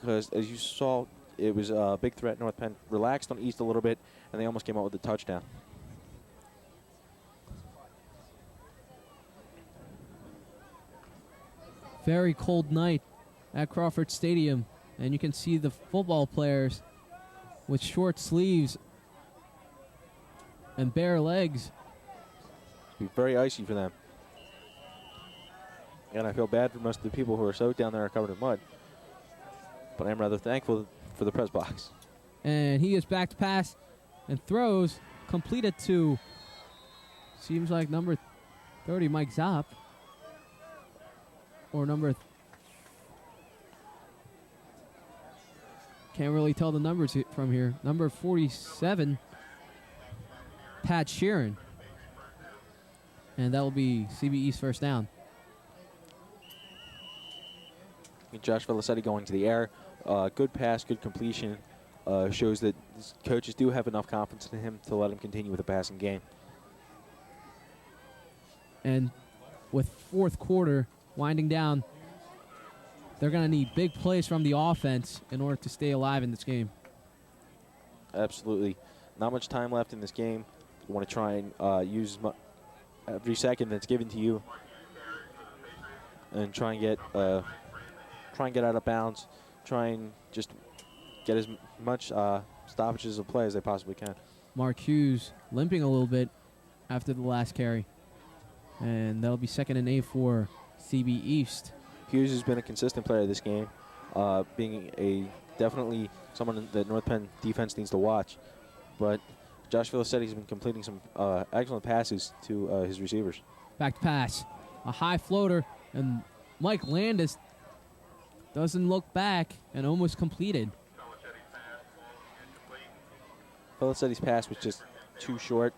Speaker 2: because, as you saw, it was a big threat. North Penn relaxed on East a little bit, and they almost came out with a touchdown.
Speaker 1: Very cold night at Crawford Stadium, and you can see the football players with short sleeves and bare legs.
Speaker 2: It'll be very icy for them. And I feel bad for most of the people who are soaked down there and covered in mud. But I'm rather thankful for the press box.
Speaker 1: And he is back to pass and throws, completed to, seems like number 30, Mike Zopp. Or number, can't really tell the numbers from here. Number 47, Pat Sheeran. And that will be CBE's first down.
Speaker 2: Josh Felicetti going to the air. Good pass, good completion. Shows that coaches do have enough confidence in him to let him continue with the passing game.
Speaker 1: And with fourth quarter winding down, they're going to need big plays from the offense in order to stay alive in this game.
Speaker 2: Absolutely. Not much time left in this game. You want to try and use every second that's given to you and try and get out of bounds. Try and just get as much stoppages of play as they possibly can.
Speaker 1: Mark Hughes limping a little bit after the last carry. And that'll be 2nd and 8 for CB East.
Speaker 2: Hughes has been a consistent player this game, being definitely someone that North Penn defense needs to watch. But Josh Felicetti has been completing some excellent passes to his receivers.
Speaker 1: Back to pass. A high floater, and Mike Landis doesn't look back and almost completed.
Speaker 2: Felicetti's pass was just too short.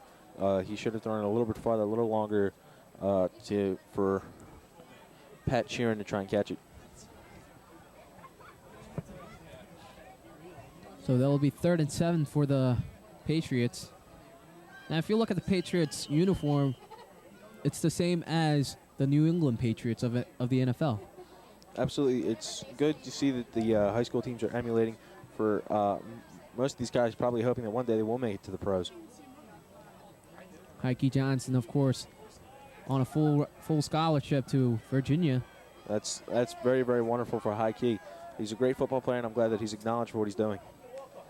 Speaker 2: He should have thrown it a little bit farther, a little longer for Pat Sheeran to try and catch it.
Speaker 1: So that will be 3rd and 7 for the Patriots. Now, if you look at the Patriots' uniform, it's the same as the New England Patriots of the NFL.
Speaker 2: Absolutely. It's good to see that the high school teams are emulating for most of these guys probably hoping that one day they will make it to the pros.
Speaker 1: Heike Johnson, of course, on a full scholarship to Virginia.
Speaker 2: That's very, very wonderful for Heike. He's a great football player, and I'm glad that he's acknowledged for what he's doing.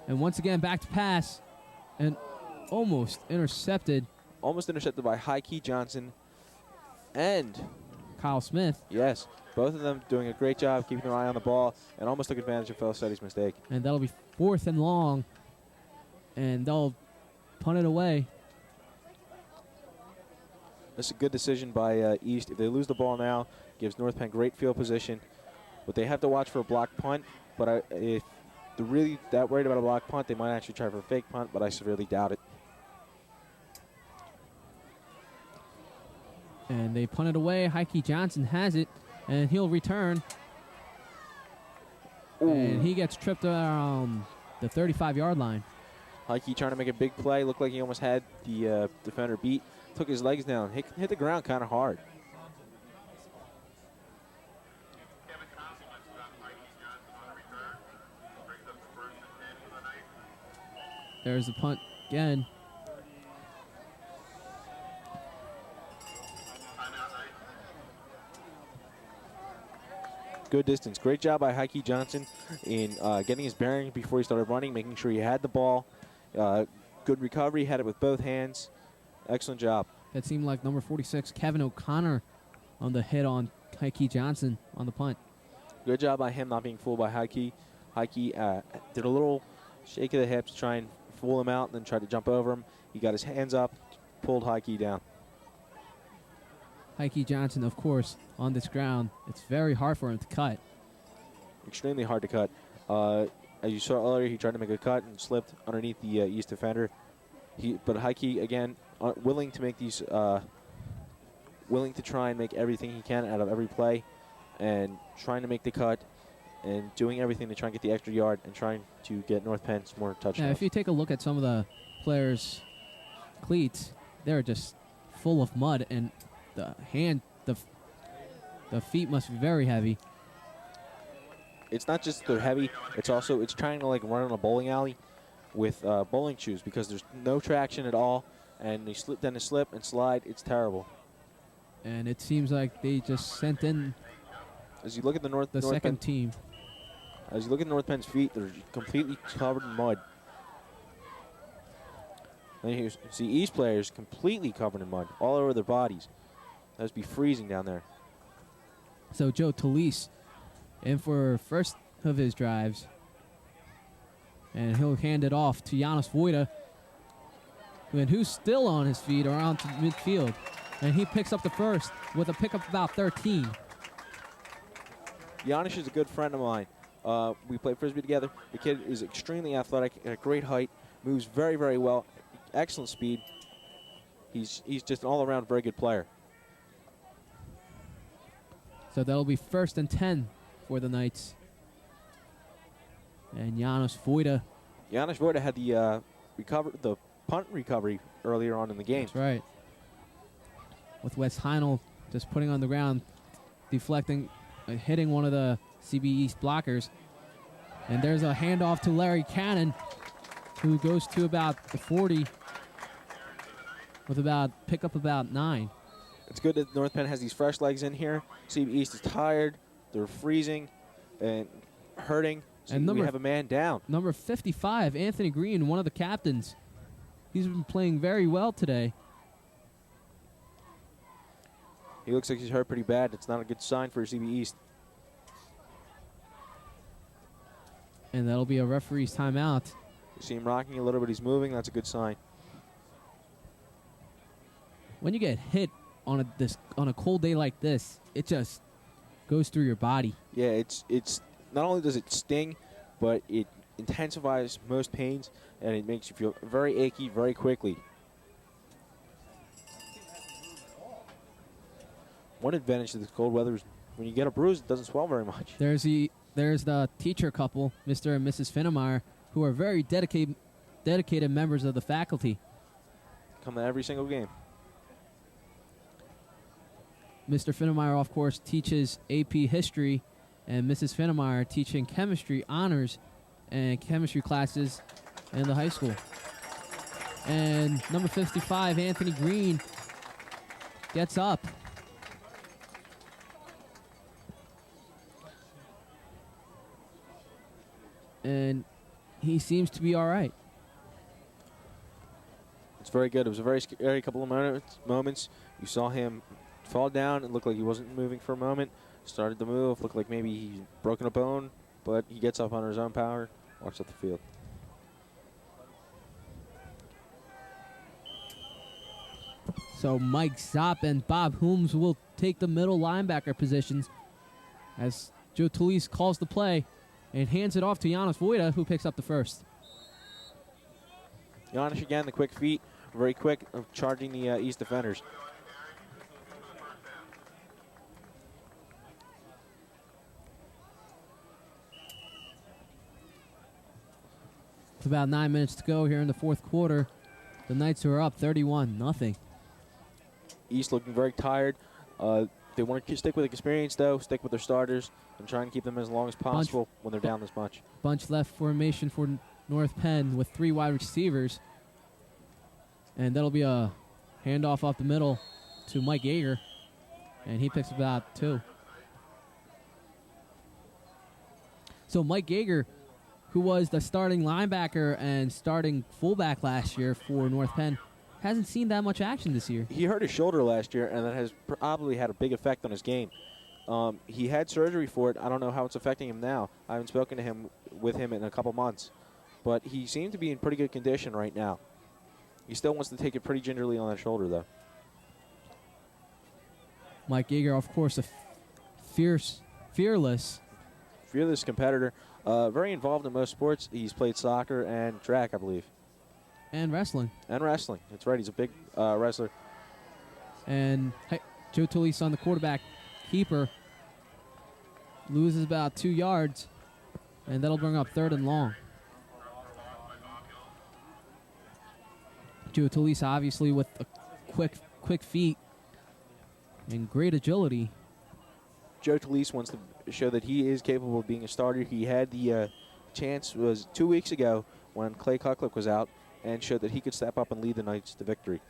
Speaker 1: And once again, back to pass, and almost intercepted.
Speaker 2: Almost intercepted by Heike Johnson and
Speaker 1: Kyle Smith.
Speaker 2: Yes, both of them doing a great job keeping their eye on the ball and almost took advantage of Felicetti's mistake.
Speaker 1: And that'll be 4th and long, and they'll punt it away.
Speaker 2: This is a good decision by East. If they lose the ball now, gives North Penn great field position. But they have to watch for a block punt. But if they're really that worried about a block punt, they might actually try for a fake punt, but I severely doubt it.
Speaker 1: And they punt it away. Heike Johnson has it, and he'll return. Ooh. And he gets tripped around the 35-yard line.
Speaker 2: Heike trying to make a big play. Looked like he almost had the defender beat. Took his legs down. Hit the ground kind of hard.
Speaker 1: There's the punt again.
Speaker 2: good distance. Great job by Heike Johnson in getting his bearings before he started running, making sure he had the ball. Good recovery, had it with both hands. Excellent job.
Speaker 1: It seemed like number 46, Kevin O'Connor, on the hit on Heike Johnson on the punt.
Speaker 2: Good job by him not being fooled by Heike. Heike did a little shake of the hips to try and fool him out and then tried to jump over him. He got his hands up, pulled Heike down.
Speaker 1: Heike Johnson, of course, on this ground. It's very hard for him to cut.
Speaker 2: Extremely hard to cut. As you saw earlier, he tried to make a cut and slipped underneath the East defender. But Heike, again, willing to make these, willing to try and make everything he can out of every play, and trying to make the cut, and doing everything to try and get the extra yard, and trying to get North Penn some more touchdowns.
Speaker 1: Yeah, if you take a look at some of the players' cleats, they're just full of mud, and the feet must be very heavy.
Speaker 2: It's not just they're heavy, it's trying to like run in a bowling alley with bowling shoes, because there's no traction at all, and they slip and slide. It's terrible.
Speaker 1: And it seems like they just sent in
Speaker 2: as you look at the
Speaker 1: second team.
Speaker 2: As you look at North Penn's feet, they're completely covered in mud. And you see East players completely covered in mud all over their bodies. That must be freezing down there.
Speaker 1: So Joe Talise in for first of his drives. And he'll hand it off to Janos Vojta, who's still on his feet around to midfield. And he picks up the first with a pickup about 13.
Speaker 2: Janos is a good friend of mine. We play Frisbee together. The kid is extremely athletic, at great height, moves very, very well, excellent speed. He's just an all-around very good player.
Speaker 1: So that'll be 1st and 10 for the Knights. And Janos Vojta.
Speaker 2: Janos Vojta had the punt recovery earlier on in the game.
Speaker 1: That's right. With Wes Heinel just putting on the ground, deflecting, hitting one of the CB East blockers. And there's a handoff to Larry Cannon, who goes to about the 40 with pick up about 9.
Speaker 2: It's good that North Penn has these fresh legs in here. CB East is tired. They're freezing and hurting. So and we have a man down.
Speaker 1: Number 55, Anthony Green, one of the captains. He's been playing very well today.
Speaker 2: He looks like he's hurt pretty bad. It's not a good sign for CB East.
Speaker 1: And that'll be a referee's timeout.
Speaker 2: You see him rocking a little bit. He's moving. That's a good sign.
Speaker 1: When you get hit on a cold day like this, it just goes through your body.
Speaker 2: Yeah, it's not only does it sting, but it intensifies most pains, and it makes you feel very achy very quickly. One advantage to this cold weather is when you get a bruise, it doesn't swell very much.
Speaker 1: There's the teacher couple, Mr. and Mrs. Finnemeyer, who are very dedicated members of the faculty.
Speaker 2: Come to every single game.
Speaker 1: Mr. Finnemeyer, of course, teaches AP history, and Mrs. Finnemeyer teaching chemistry honors and chemistry classes in the high school. And number 55, Anthony Green, gets up. And he seems to be all right.
Speaker 2: It's very good. It was a very scary couple of moments. You saw him fall down. It looked like he wasn't moving for a moment. Started to move. Looked like maybe he'd broken a bone, but he gets up on his own power, walks up the field.
Speaker 1: So Mike Zopp and Bob Holmes will take the middle linebacker positions as Joe Talise calls the play and hands it off to Janos Vojta, who picks up the first.
Speaker 2: Janos again, the quick feet, very quick, charging the East defenders.
Speaker 1: With about 9 minutes to go here in the fourth quarter, the Knights are up 31-0.
Speaker 2: East looking very tired. They want to stick with experience, though, stick with their starters, and try and keep them as long as possible when they're down this much.
Speaker 1: Bunch left formation for North Penn with 3 wide receivers. And that'll be a handoff off the middle to Mike Yeager, and he picks about 2. So Mike Gager, who was the starting linebacker and starting fullback last year for North Penn, hasn't seen that much action this year.
Speaker 2: He hurt his shoulder last year, and that has probably had a big effect on his game. He had surgery for it. I don't know how it's affecting him now. I haven't spoken to him in a couple months. But he seemed to be in pretty good condition right now. He still wants to take it pretty gingerly on that shoulder, though.
Speaker 1: Mike Gager, of course, a fearless
Speaker 2: competitor. Very involved in most sports. He's played soccer and track, I believe.
Speaker 1: And wrestling.
Speaker 2: That's right. He's a big wrestler.
Speaker 1: And Joe Talise on the quarterback keeper loses about 2 yards, and that'll bring up 3rd and long. Joe Talise obviously with a quick feet and great agility.
Speaker 2: Joe Talise wants to show that he is capable of being a starter. He had the chance was 2 weeks ago when Clay Cucklick was out and showed that he could step up and lead the Knights to victory.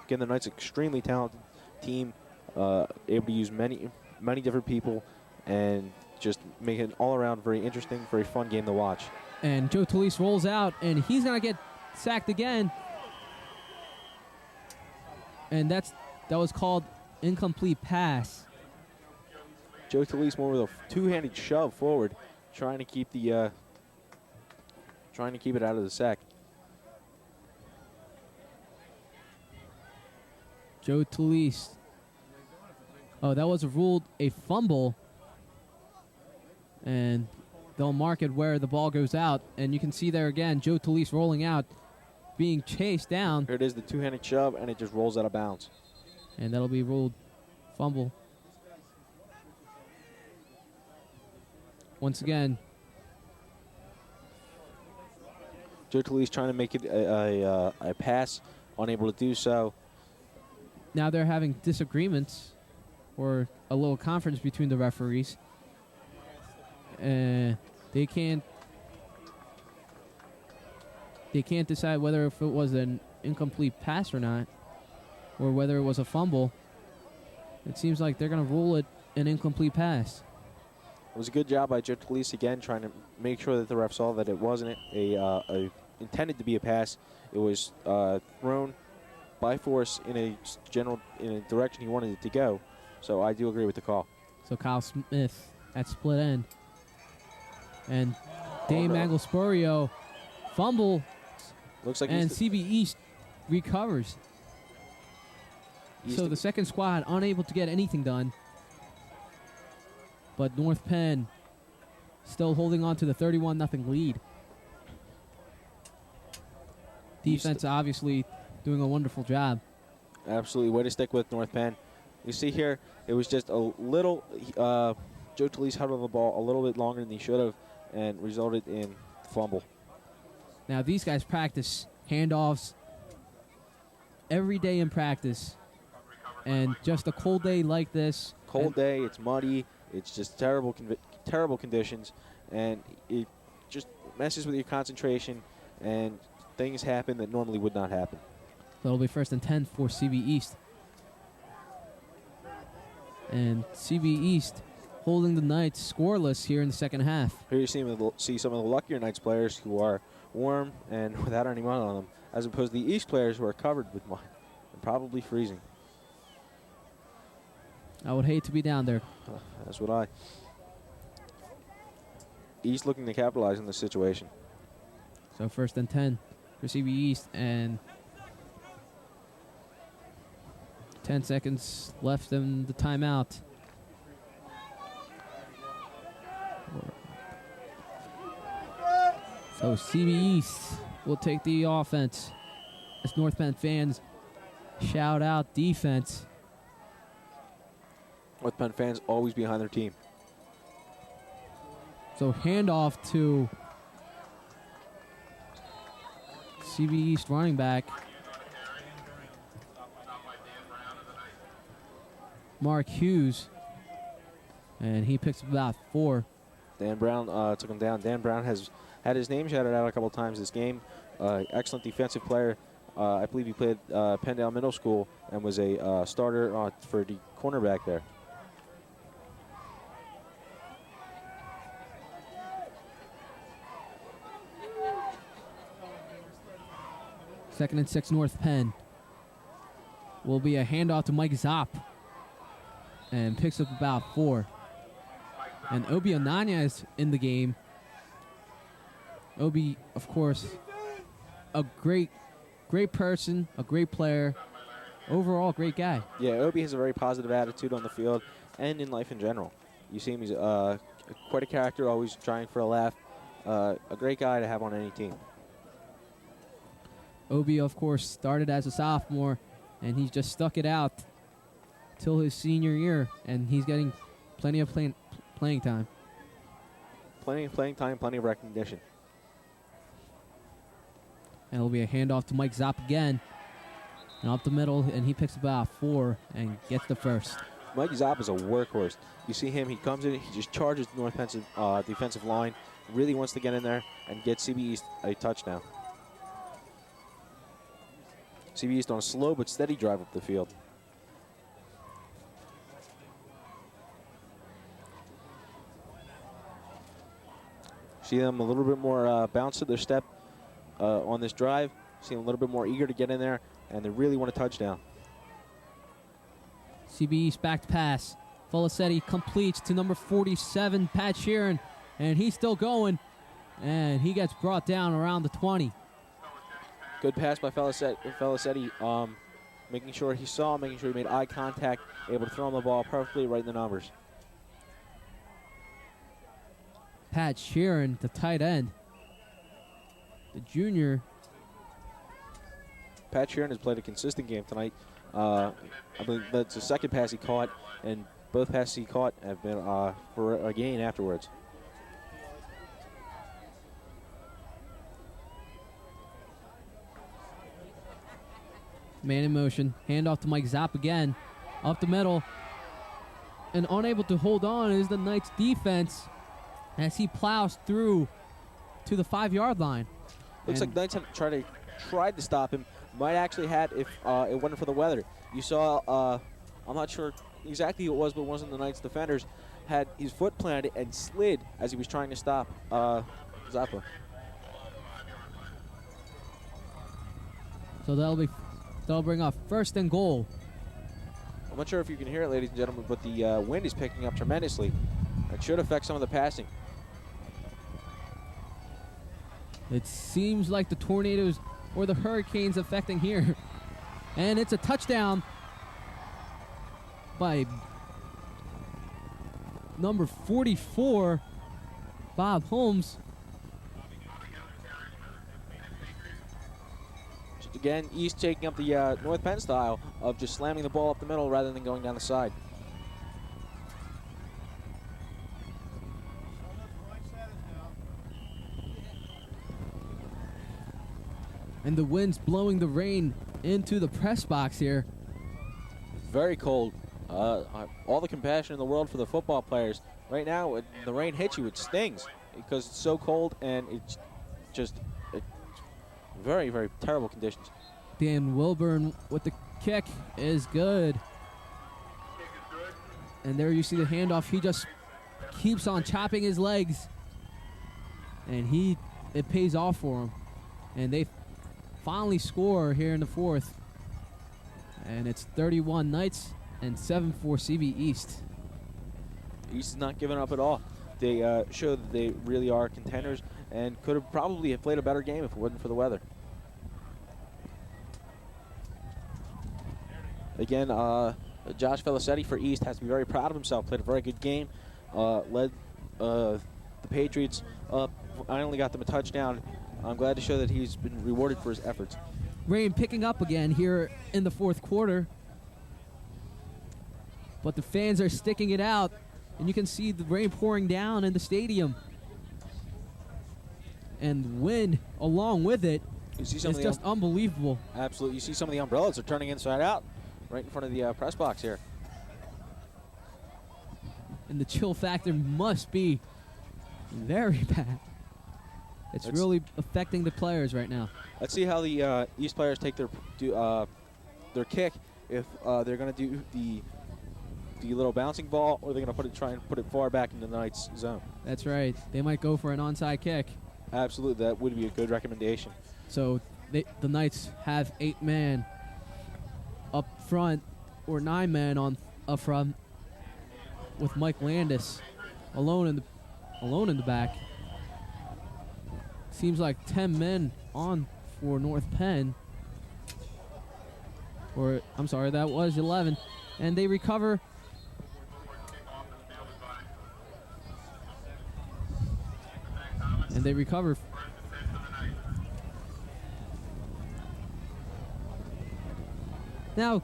Speaker 2: Again, the Knights extremely talented team, able to use many different people and just make it an all-around very interesting, very fun game to watch.
Speaker 1: And Joe Talise rolls out, and he's going to get sacked again. And that was called incomplete pass.
Speaker 2: Joe Talise more with a two-handed shove forward, trying to keep it out of the sack.
Speaker 1: Joe Talise. Oh, that was ruled a fumble. And they'll mark it where the ball goes out. And you can see there again, Joe Talise rolling out, being chased down.
Speaker 2: Here it is, the two-handed shove, and it just rolls out of bounds.
Speaker 1: And that'll be ruled fumble. Once again,
Speaker 2: Joe Talise trying to make it a pass, unable to do so.
Speaker 1: Now they're having disagreements or a little conference between the referees. They can't decide whether if it was an incomplete pass or not, or whether it was a fumble. It seems like they're going to rule it an incomplete pass.
Speaker 2: It was a good job by Joe Talise again, trying to make sure that the ref saw that it wasn't intended to be a pass. It was thrown by force in a direction he wanted it to go. So I do agree with the call.
Speaker 1: So Kyle Smith at split end. And Dame Anglespurio fumble.
Speaker 2: Looks like
Speaker 1: and CB East recovers. So the second squad unable to get anything done. But North Penn still holding on to the 31-0 lead. Defense obviously doing a wonderful job.
Speaker 2: Absolutely. Way to stick with North Penn. You see here, it was just a little, Joe Talise held on the ball a little bit longer than he should have and resulted in fumble.
Speaker 1: Now these guys practice handoffs every day in practice. And just a cold day like this.
Speaker 2: Cold day, it's muddy, it's just terrible conditions, and it just messes with your concentration, and things happen that normally would not happen.
Speaker 1: So it'll be 1st and 10 for CB East. And CB East holding the Knights scoreless here in the second half.
Speaker 2: Here you see some of the luckier Knights players who are warm and without any mud on them, as opposed to the East players who are covered with mud and probably freezing.
Speaker 1: I would hate to be down there.
Speaker 2: That's what I. East looking to capitalize on this situation.
Speaker 1: So 1st and 10 for CB East, and 10 seconds left in the timeout. So CB East will take the offense as North Penn fans shout out defense.
Speaker 2: North Penn fans always behind their team.
Speaker 1: So handoff to CB East running back Mark Hughes, and he picks up about 4.
Speaker 2: Dan Brown took him down. Dan Brown has had his name shouted out a couple times this game. Excellent defensive player. I believe he played Penndale Middle School and was a starter for the cornerback there.
Speaker 1: Second and 6, North Penn. Will be a handoff to Mike Zopp. And picks up about 4. And Obi Onania is in the game. Obi, of course, a great person, a great player. Overall, great guy.
Speaker 2: Yeah, Obi has a very positive attitude on the field and in life in general. You see him, he's quite a character, always trying for a laugh. A great guy to have on any team.
Speaker 1: Obi, of course, started as a sophomore, and he's just stuck it out till his senior year, and he's getting plenty of playing time.
Speaker 2: Plenty of playing time, plenty of recognition.
Speaker 1: And it'll be a handoff to Mike Zopp again. And up the middle, and he picks about 4 and gets the first.
Speaker 2: Mike Zopp is a workhorse. You see him, he comes in, he just charges the North Penn's defensive line, really wants to get in there and get CB East a touchdown. CB East on a slow but steady drive up the field. See them a little bit more bounce to their step on this drive. See them a little bit more eager to get in there, and they really want a touchdown.
Speaker 1: CB East back to pass. Felicetti completes to number 47, Pat Sheeran, and he's still going, and he gets brought down around the 20.
Speaker 2: Good pass by Felicetti, making sure he saw, making sure he made eye contact, able to throw him the ball perfectly right in the numbers.
Speaker 1: Pat Sheeran, the tight end, the junior.
Speaker 2: Pat Sheeran has played a consistent game tonight. I believe that's the second pass he caught, and both passes he caught have been for a gain afterwards.
Speaker 1: Man in motion. Handoff to Mike Zopp again. Up the middle. And unable to hold on is the Knights defense as he plows through to the 5-yard line.
Speaker 2: Looks like Knights have tried to stop him. Might actually had if it wasn't for the weather. You saw, I'm not sure exactly who it was, but one of the Knights defenders had his foot planted and slid as he was trying to stop Zappa.
Speaker 1: So that'll bring up 1st and goal.
Speaker 2: I'm not sure if you can hear it, ladies and gentlemen, but the wind is picking up tremendously. It should affect some of the passing.
Speaker 1: It seems like the tornadoes or the hurricanes affecting here. And it's a touchdown by number 44, Bob Holmes.
Speaker 2: Just again, East taking up the North Penn style of just slamming the ball up the middle rather than going down the side.
Speaker 1: And the wind's blowing the rain into the press box here.
Speaker 2: Very cold. All the compassion in the world for the football players. Right now, when the rain hits you, it stings because it's so cold and it's just very, very terrible conditions.
Speaker 1: Dan Wilburn with the kick is good. And there you see the handoff. He just keeps on chopping his legs. And it pays off for him. And they finally score here in the 4th. And it's 31 Knights and 7 for CB East.
Speaker 2: East is not giving up at all. They show that they really are contenders and could have probably played a better game if it wasn't for the weather. Again, Josh Felicetti for East has to be very proud of himself. Played a very good game. Led the Patriots up. I only got them a touchdown. I'm glad to show that he's been rewarded for his efforts.
Speaker 1: Rain picking up again here in the 4th quarter. But the fans are sticking it out, and you can see the rain pouring down in the stadium. And wind along with it is just unbelievable.
Speaker 2: Absolutely. You see some of the umbrellas are turning inside out right in front of the press box here.
Speaker 1: And the chill factor must be very bad. It's really affecting the players right now.
Speaker 2: Let's see how the East players take their kick. If they're going to do the little bouncing ball, or they're going to try and put it far back into the Knights' zone.
Speaker 1: That's right. They might go for an onside kick.
Speaker 2: Absolutely, that would be a good recommendation.
Speaker 1: So the Knights have 8 men up front, or 9 men up front, with Mike Landis alone in the back. Seems like 10 men on for North Penn. Or I'm sorry, that was 11, and they recover. And they recover. Now,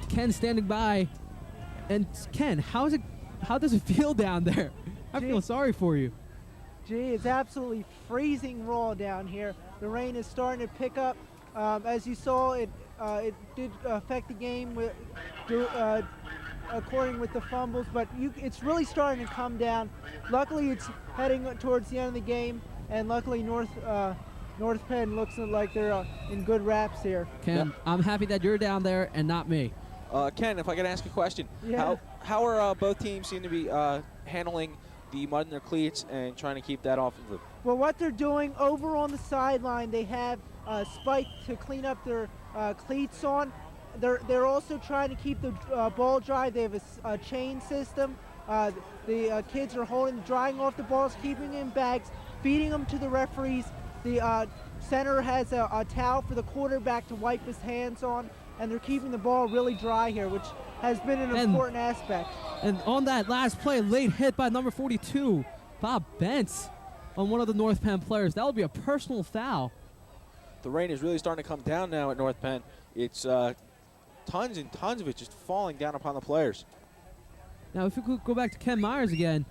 Speaker 1: Ken standing by. And Ken, how does it feel down there? I feel sorry for you.
Speaker 3: Gee, it's absolutely freezing raw down here. The rain is starting to pick up. As you saw, it did affect the game according with the fumbles, but it's really starting to come down. Luckily, it's heading towards the end of the game, and luckily North Penn looks like they're in good wraps here.
Speaker 1: Ken, I'm happy that you're down there and not me.
Speaker 2: Ken, if I could ask a question,
Speaker 3: yeah.
Speaker 2: how are both teams seem to be handling the mud in their cleats and trying to keep that off of them?
Speaker 3: Well, what they're doing over on the sideline, they have Spike to clean up their cleats on. They're also trying to keep the ball dry. They have a chain system. The kids are drying off the balls, keeping them in bags, feeding them to the referees. The center has a towel for the quarterback to wipe his hands on, and they're keeping the ball really dry here, which has been an important aspect.
Speaker 1: And on that last play, late hit by number 42, Bob Bentz, on one of the North Penn players. That would be a personal foul.
Speaker 2: The rain is really starting to come down now at North Penn. It's tons and tons of it just falling down upon the players.
Speaker 1: Now, if we could go back to Ken Myers again.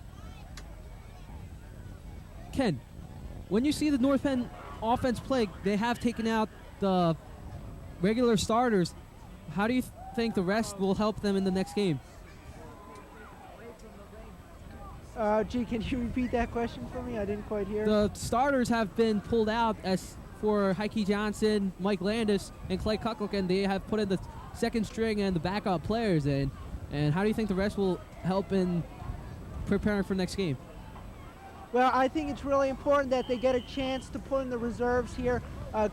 Speaker 1: Ken, when you see the North Penn offense play, they have taken out the regular starters. How do you think the rest will help them in the next game?
Speaker 3: Gee, can you repeat that question for me? I didn't quite hear.
Speaker 1: The starters have been pulled out as for Heike Johnson, Mike Landis, and Clay Kucklick. They have put in the second string and the backup players in. And how do you think the rest will help in preparing for next game?
Speaker 3: Well, I think it's really important that they get a chance to put in the reserves here.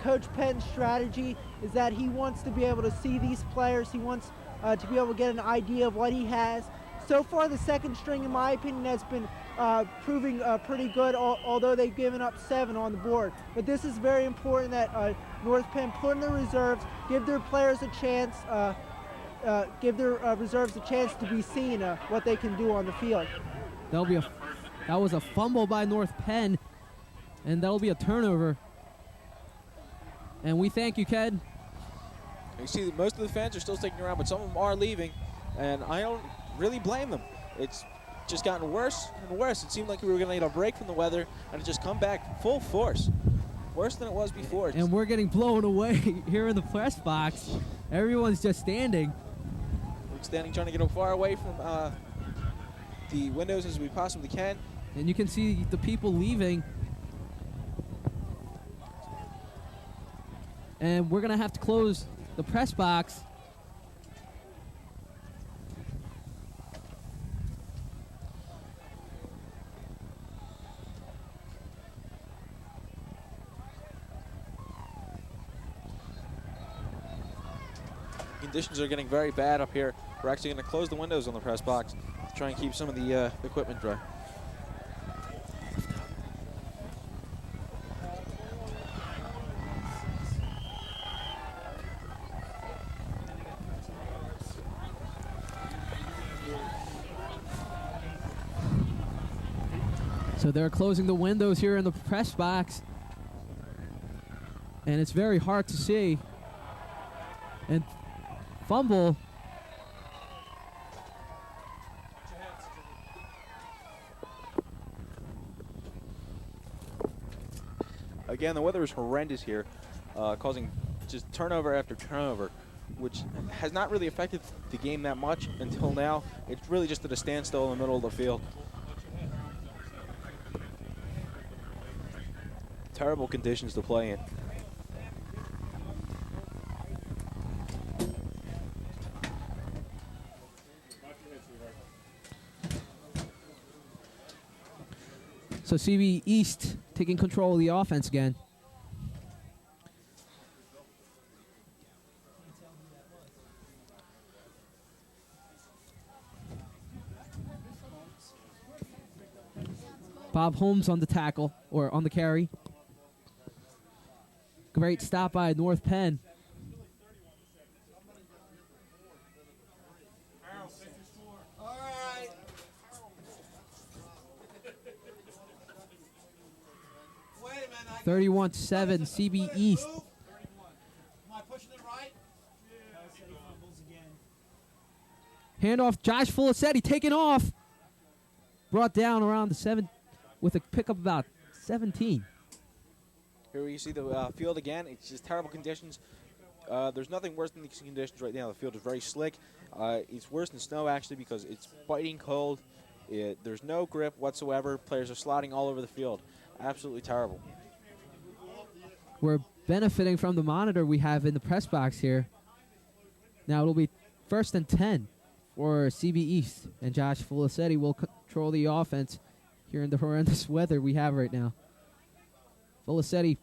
Speaker 3: Coach Penn's strategy is that he wants to be able to see these players. He wants to be able to get an idea of what he has. So far, the second string, in my opinion, has been proving pretty good, although they've given up 7 on the board. But this is very important that North Penn put in the reserves, give their players a chance, give their reserves a chance to be seen what they can do on the field.
Speaker 1: That was a fumble by North Penn, and that'll be a turnover. And we thank you, Ken.
Speaker 2: You see, most of the fans are still sticking around, but some of them are leaving, and I don't really blame them. It's just gotten worse and worse. It seemed like we were going to get a break from the weather, and it just come back full force. Worse than it was before.
Speaker 1: And we're getting blown away here in the press box. Everyone's just standing.
Speaker 2: We're standing trying to get as far away from the windows as we possibly can.
Speaker 1: And you can see the people leaving. And we're going to have to close the press box.
Speaker 2: Conditions are getting very bad up here. We're actually going to close the windows on the press box to try and keep some of the equipment dry.
Speaker 1: So they're closing the windows here in the press box. And it's very hard to see. And fumble.
Speaker 2: Again, the weather is horrendous here, causing just turnover after turnover, which has not really affected the game that much until now. It's really just at a standstill in the middle of the field. Terrible conditions to play in.
Speaker 1: So CB East taking control of the offense again. Bob Holmes on the tackle, or on the carry. Great stop by North Penn.
Speaker 10: All right.
Speaker 1: 31-7 CB East.
Speaker 10: Am I pushing it right?
Speaker 1: Handoff, Josh Fulicetti taking off. Brought down around the 7 with a pickup about 17.
Speaker 2: Here you see the field again. It's just terrible conditions. There's nothing worse than these conditions right now. The field is very slick. It's worse than snow, actually, because it's biting cold. There's no grip whatsoever. Players are sliding all over the field. Absolutely terrible.
Speaker 1: We're benefiting from the monitor we have in the press box here. Now it'll be 1st and 10 for CB East, and Josh Fulicetti will control the offense here in the horrendous weather we have right now. Fulicetti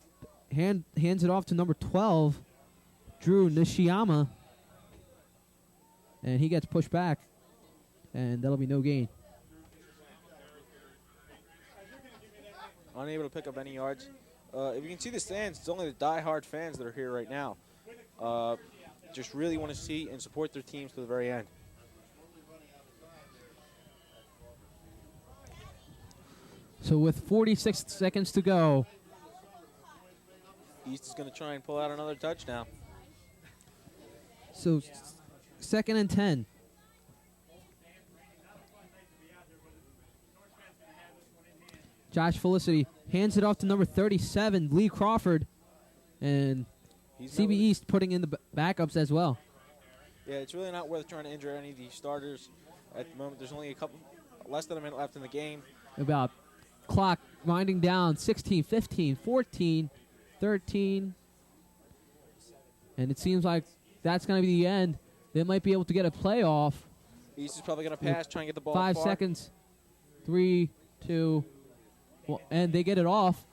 Speaker 1: hands it off to number 12, Drew Nishiyama, and he gets pushed back, and that'll be no gain.
Speaker 2: Unable to pick up any yards. If you can see the stands, it's only the die-hard fans that are here right now. Just really want to see and support their teams to the very end.
Speaker 1: So with 46 seconds to go,
Speaker 2: East is going to try and pull out another touchdown.
Speaker 1: so 2nd and 10. Josh Felicity hands it off to number 37, Lee Crawford, and CB East putting in the backups as well.
Speaker 2: Yeah, it's really not worth trying to injure any of these starters at the moment. There's only less than a minute left in the game.
Speaker 1: About clock winding down, 16, 15, 14, 13. And it seems like that's going to be the end. They might be able to get a playoff.
Speaker 2: East is probably going to pass, try and get the ball
Speaker 1: 5
Speaker 2: far.
Speaker 1: seconds. 3, 2, well, and they get it off.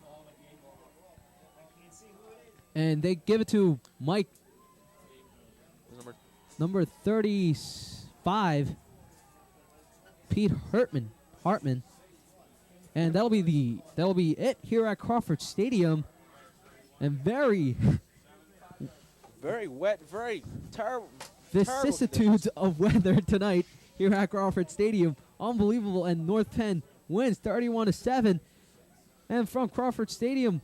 Speaker 1: And they give it to Mike, number 35, Pete Hartman. And that'll be it here at Crawford Stadium. And very
Speaker 2: wet, very terrible.
Speaker 1: vicissitudes of weather tonight here at Crawford Stadium. Unbelievable. And North Penn wins 31-7. And from Crawford Stadium,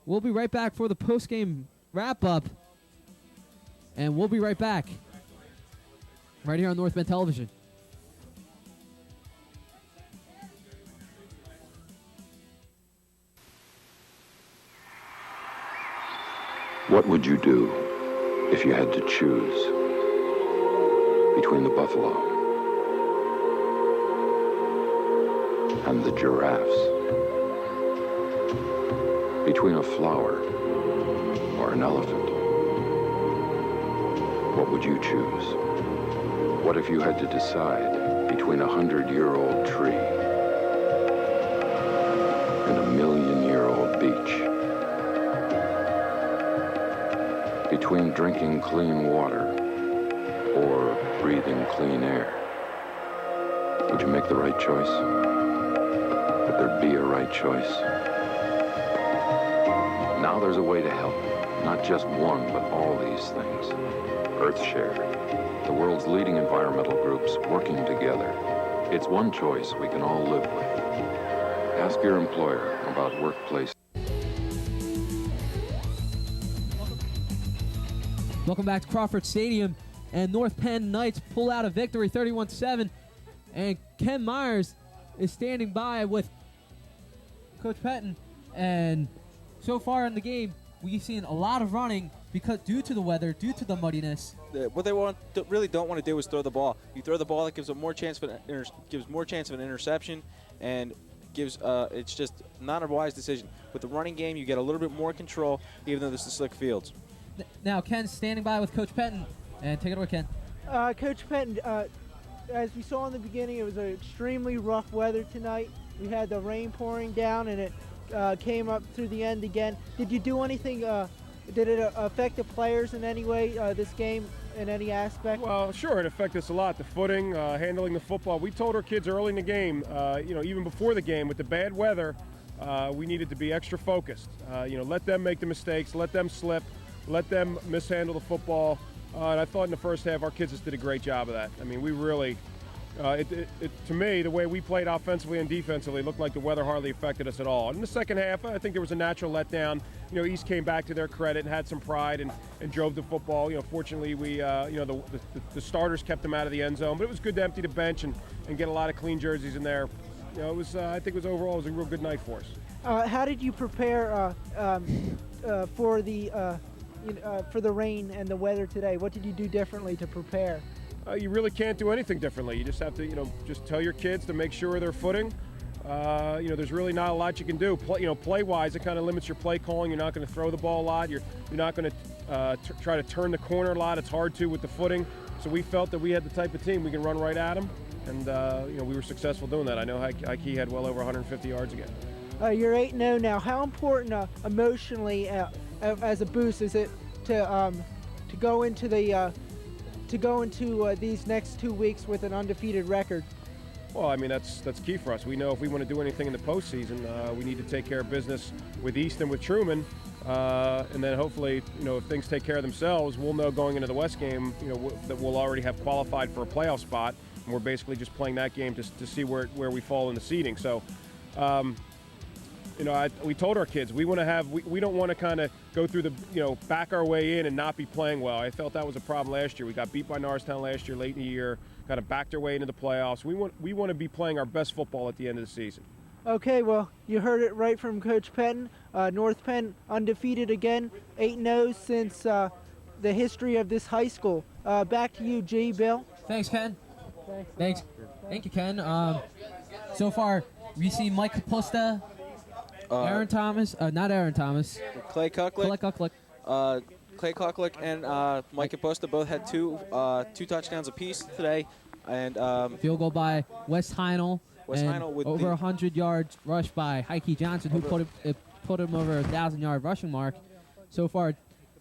Speaker 1: we'll be right back for the post-game wrap-up. And we'll be right back right here on North Penn Television.
Speaker 11: What would you do if you had to choose between the buffalo and the giraffes? Between a flower or an elephant? What would you choose? What if you had to decide between a 100-year-old tree and a 1,000,000-year-old beach? Between drinking clean water or breathing clean air? Would you make the right choice? Would there be a right choice? Now there's a way to help. Not just one, but all these things. Earthshare, the world's leading environmental groups working together. It's one choice we can all live with. Ask your employer about workplace.
Speaker 1: Welcome back to Crawford Stadium, and North Penn Knights pull out a victory 31-7, and Ken Myers is standing by with Coach Pettin, and so far in the game, we've seen a lot of running because due to the weather, due to the muddiness.
Speaker 2: What they really don't want to do is throw the ball. You throw the ball, it gives more chance of an interception, and gives it's just not a wise decision. With the running game, you get a little bit more control, even though this is slick fields.
Speaker 1: Now, Ken's standing by with Coach Penton. And take it away, Ken.
Speaker 3: Coach Penton, as we saw in the beginning, it was an extremely rough weather tonight. We had the rain pouring down, and it came up through the end again. Did you do anything? Did it affect the players in any way, this game, in any aspect?
Speaker 14: Well, sure, it affected us a lot. The footing, handling the football. We told our kids early in the game, even before the game, with the bad weather, we needed to be extra focused. Let them make the mistakes, let them slip, let them mishandle the football. And I thought in the first half our kids just did a great job of that. I mean, we really, to me, the way we played offensively and defensively looked like the weather hardly affected us at all. In the second half, I think there was a natural letdown. East came back to their credit and had some pride and drove the football. Fortunately, we, the starters kept them out of the end zone, but it was good to empty the bench and get a lot of clean jerseys in there. It was, I think it was overall, it was a real good night for us.
Speaker 3: How did you prepare for the rain and the weather today? What did you do differently to prepare?
Speaker 14: You really can't do anything differently. You just have to, just tell your kids to make sure they're footing. There's really not a lot you can do. Play-wise, it kind of limits your play calling. You're not going to throw the ball a lot. You're not going to try to turn the corner a lot. It's hard to with the footing. So we felt that we had the type of team we can run right at them, and we were successful doing that. I know Ike had well over 150 yards again.
Speaker 3: You're 8-0 now. How important emotionally, as a boost, is it to go into these next 2 weeks with an undefeated record?
Speaker 14: Well, I mean, that's key for us. We know if we want to do anything in the postseason, we need to take care of business with East and with Truman, and then hopefully, if things take care of themselves, we'll know going into the West game, that we'll already have qualified for a playoff spot, and we're basically just playing that game to see where we fall in the seeding. So, we told our kids we don't want to kind of go through the, back our way in and not be playing well. I felt that was a problem last year. We got beat by Norristown last year, late in the year, kind of backed our way into the playoffs. We want to be playing our best football at the end of the season.
Speaker 3: Okay, well, you heard it right from Coach Penton. North Penn undefeated again, 8-0 since the history of this high school. Back to you, G. Bill.
Speaker 1: Thanks, Ken. Thanks. Thank you, Ken. So far, we see Mike Capusta, Aaron Thomas, not Aaron Thomas.
Speaker 2: Clay Kucklick. Clay Kucklick and Mike Capusta both had two touchdowns apiece today. And
Speaker 1: field goal by Wes Heinel.
Speaker 2: With
Speaker 1: over 100 yards rush by Heike Johnson, who put him over a 1,000-yard rushing mark. So far,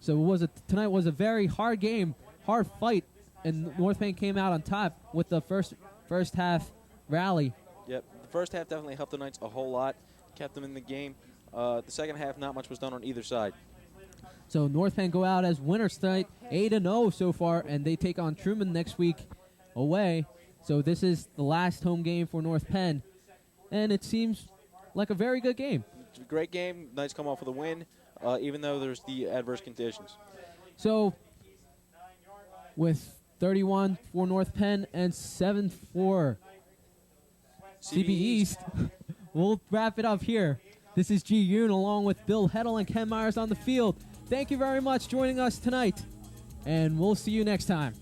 Speaker 1: tonight was a very hard game, hard fight, and North Penn came out on top with the first half rally.
Speaker 2: Yep, the first half definitely helped the Knights a whole lot, kept them in the game. The second half, not much was done on either side.
Speaker 1: So North Penn go out as winners tonight, 8-0 so far, and they take on Truman next week away. So this is the last home game for North Penn, and it seems like a very good game.
Speaker 2: It's a great game. Knights come off with a win, even though there's the adverse conditions.
Speaker 1: So with 31 for North Penn and 7 for CB East, we'll wrap it up here. This is G. Yoon along with Bill Heddle and Ken Myers on the field. Thank you very much for joining us tonight, and we'll see you next time.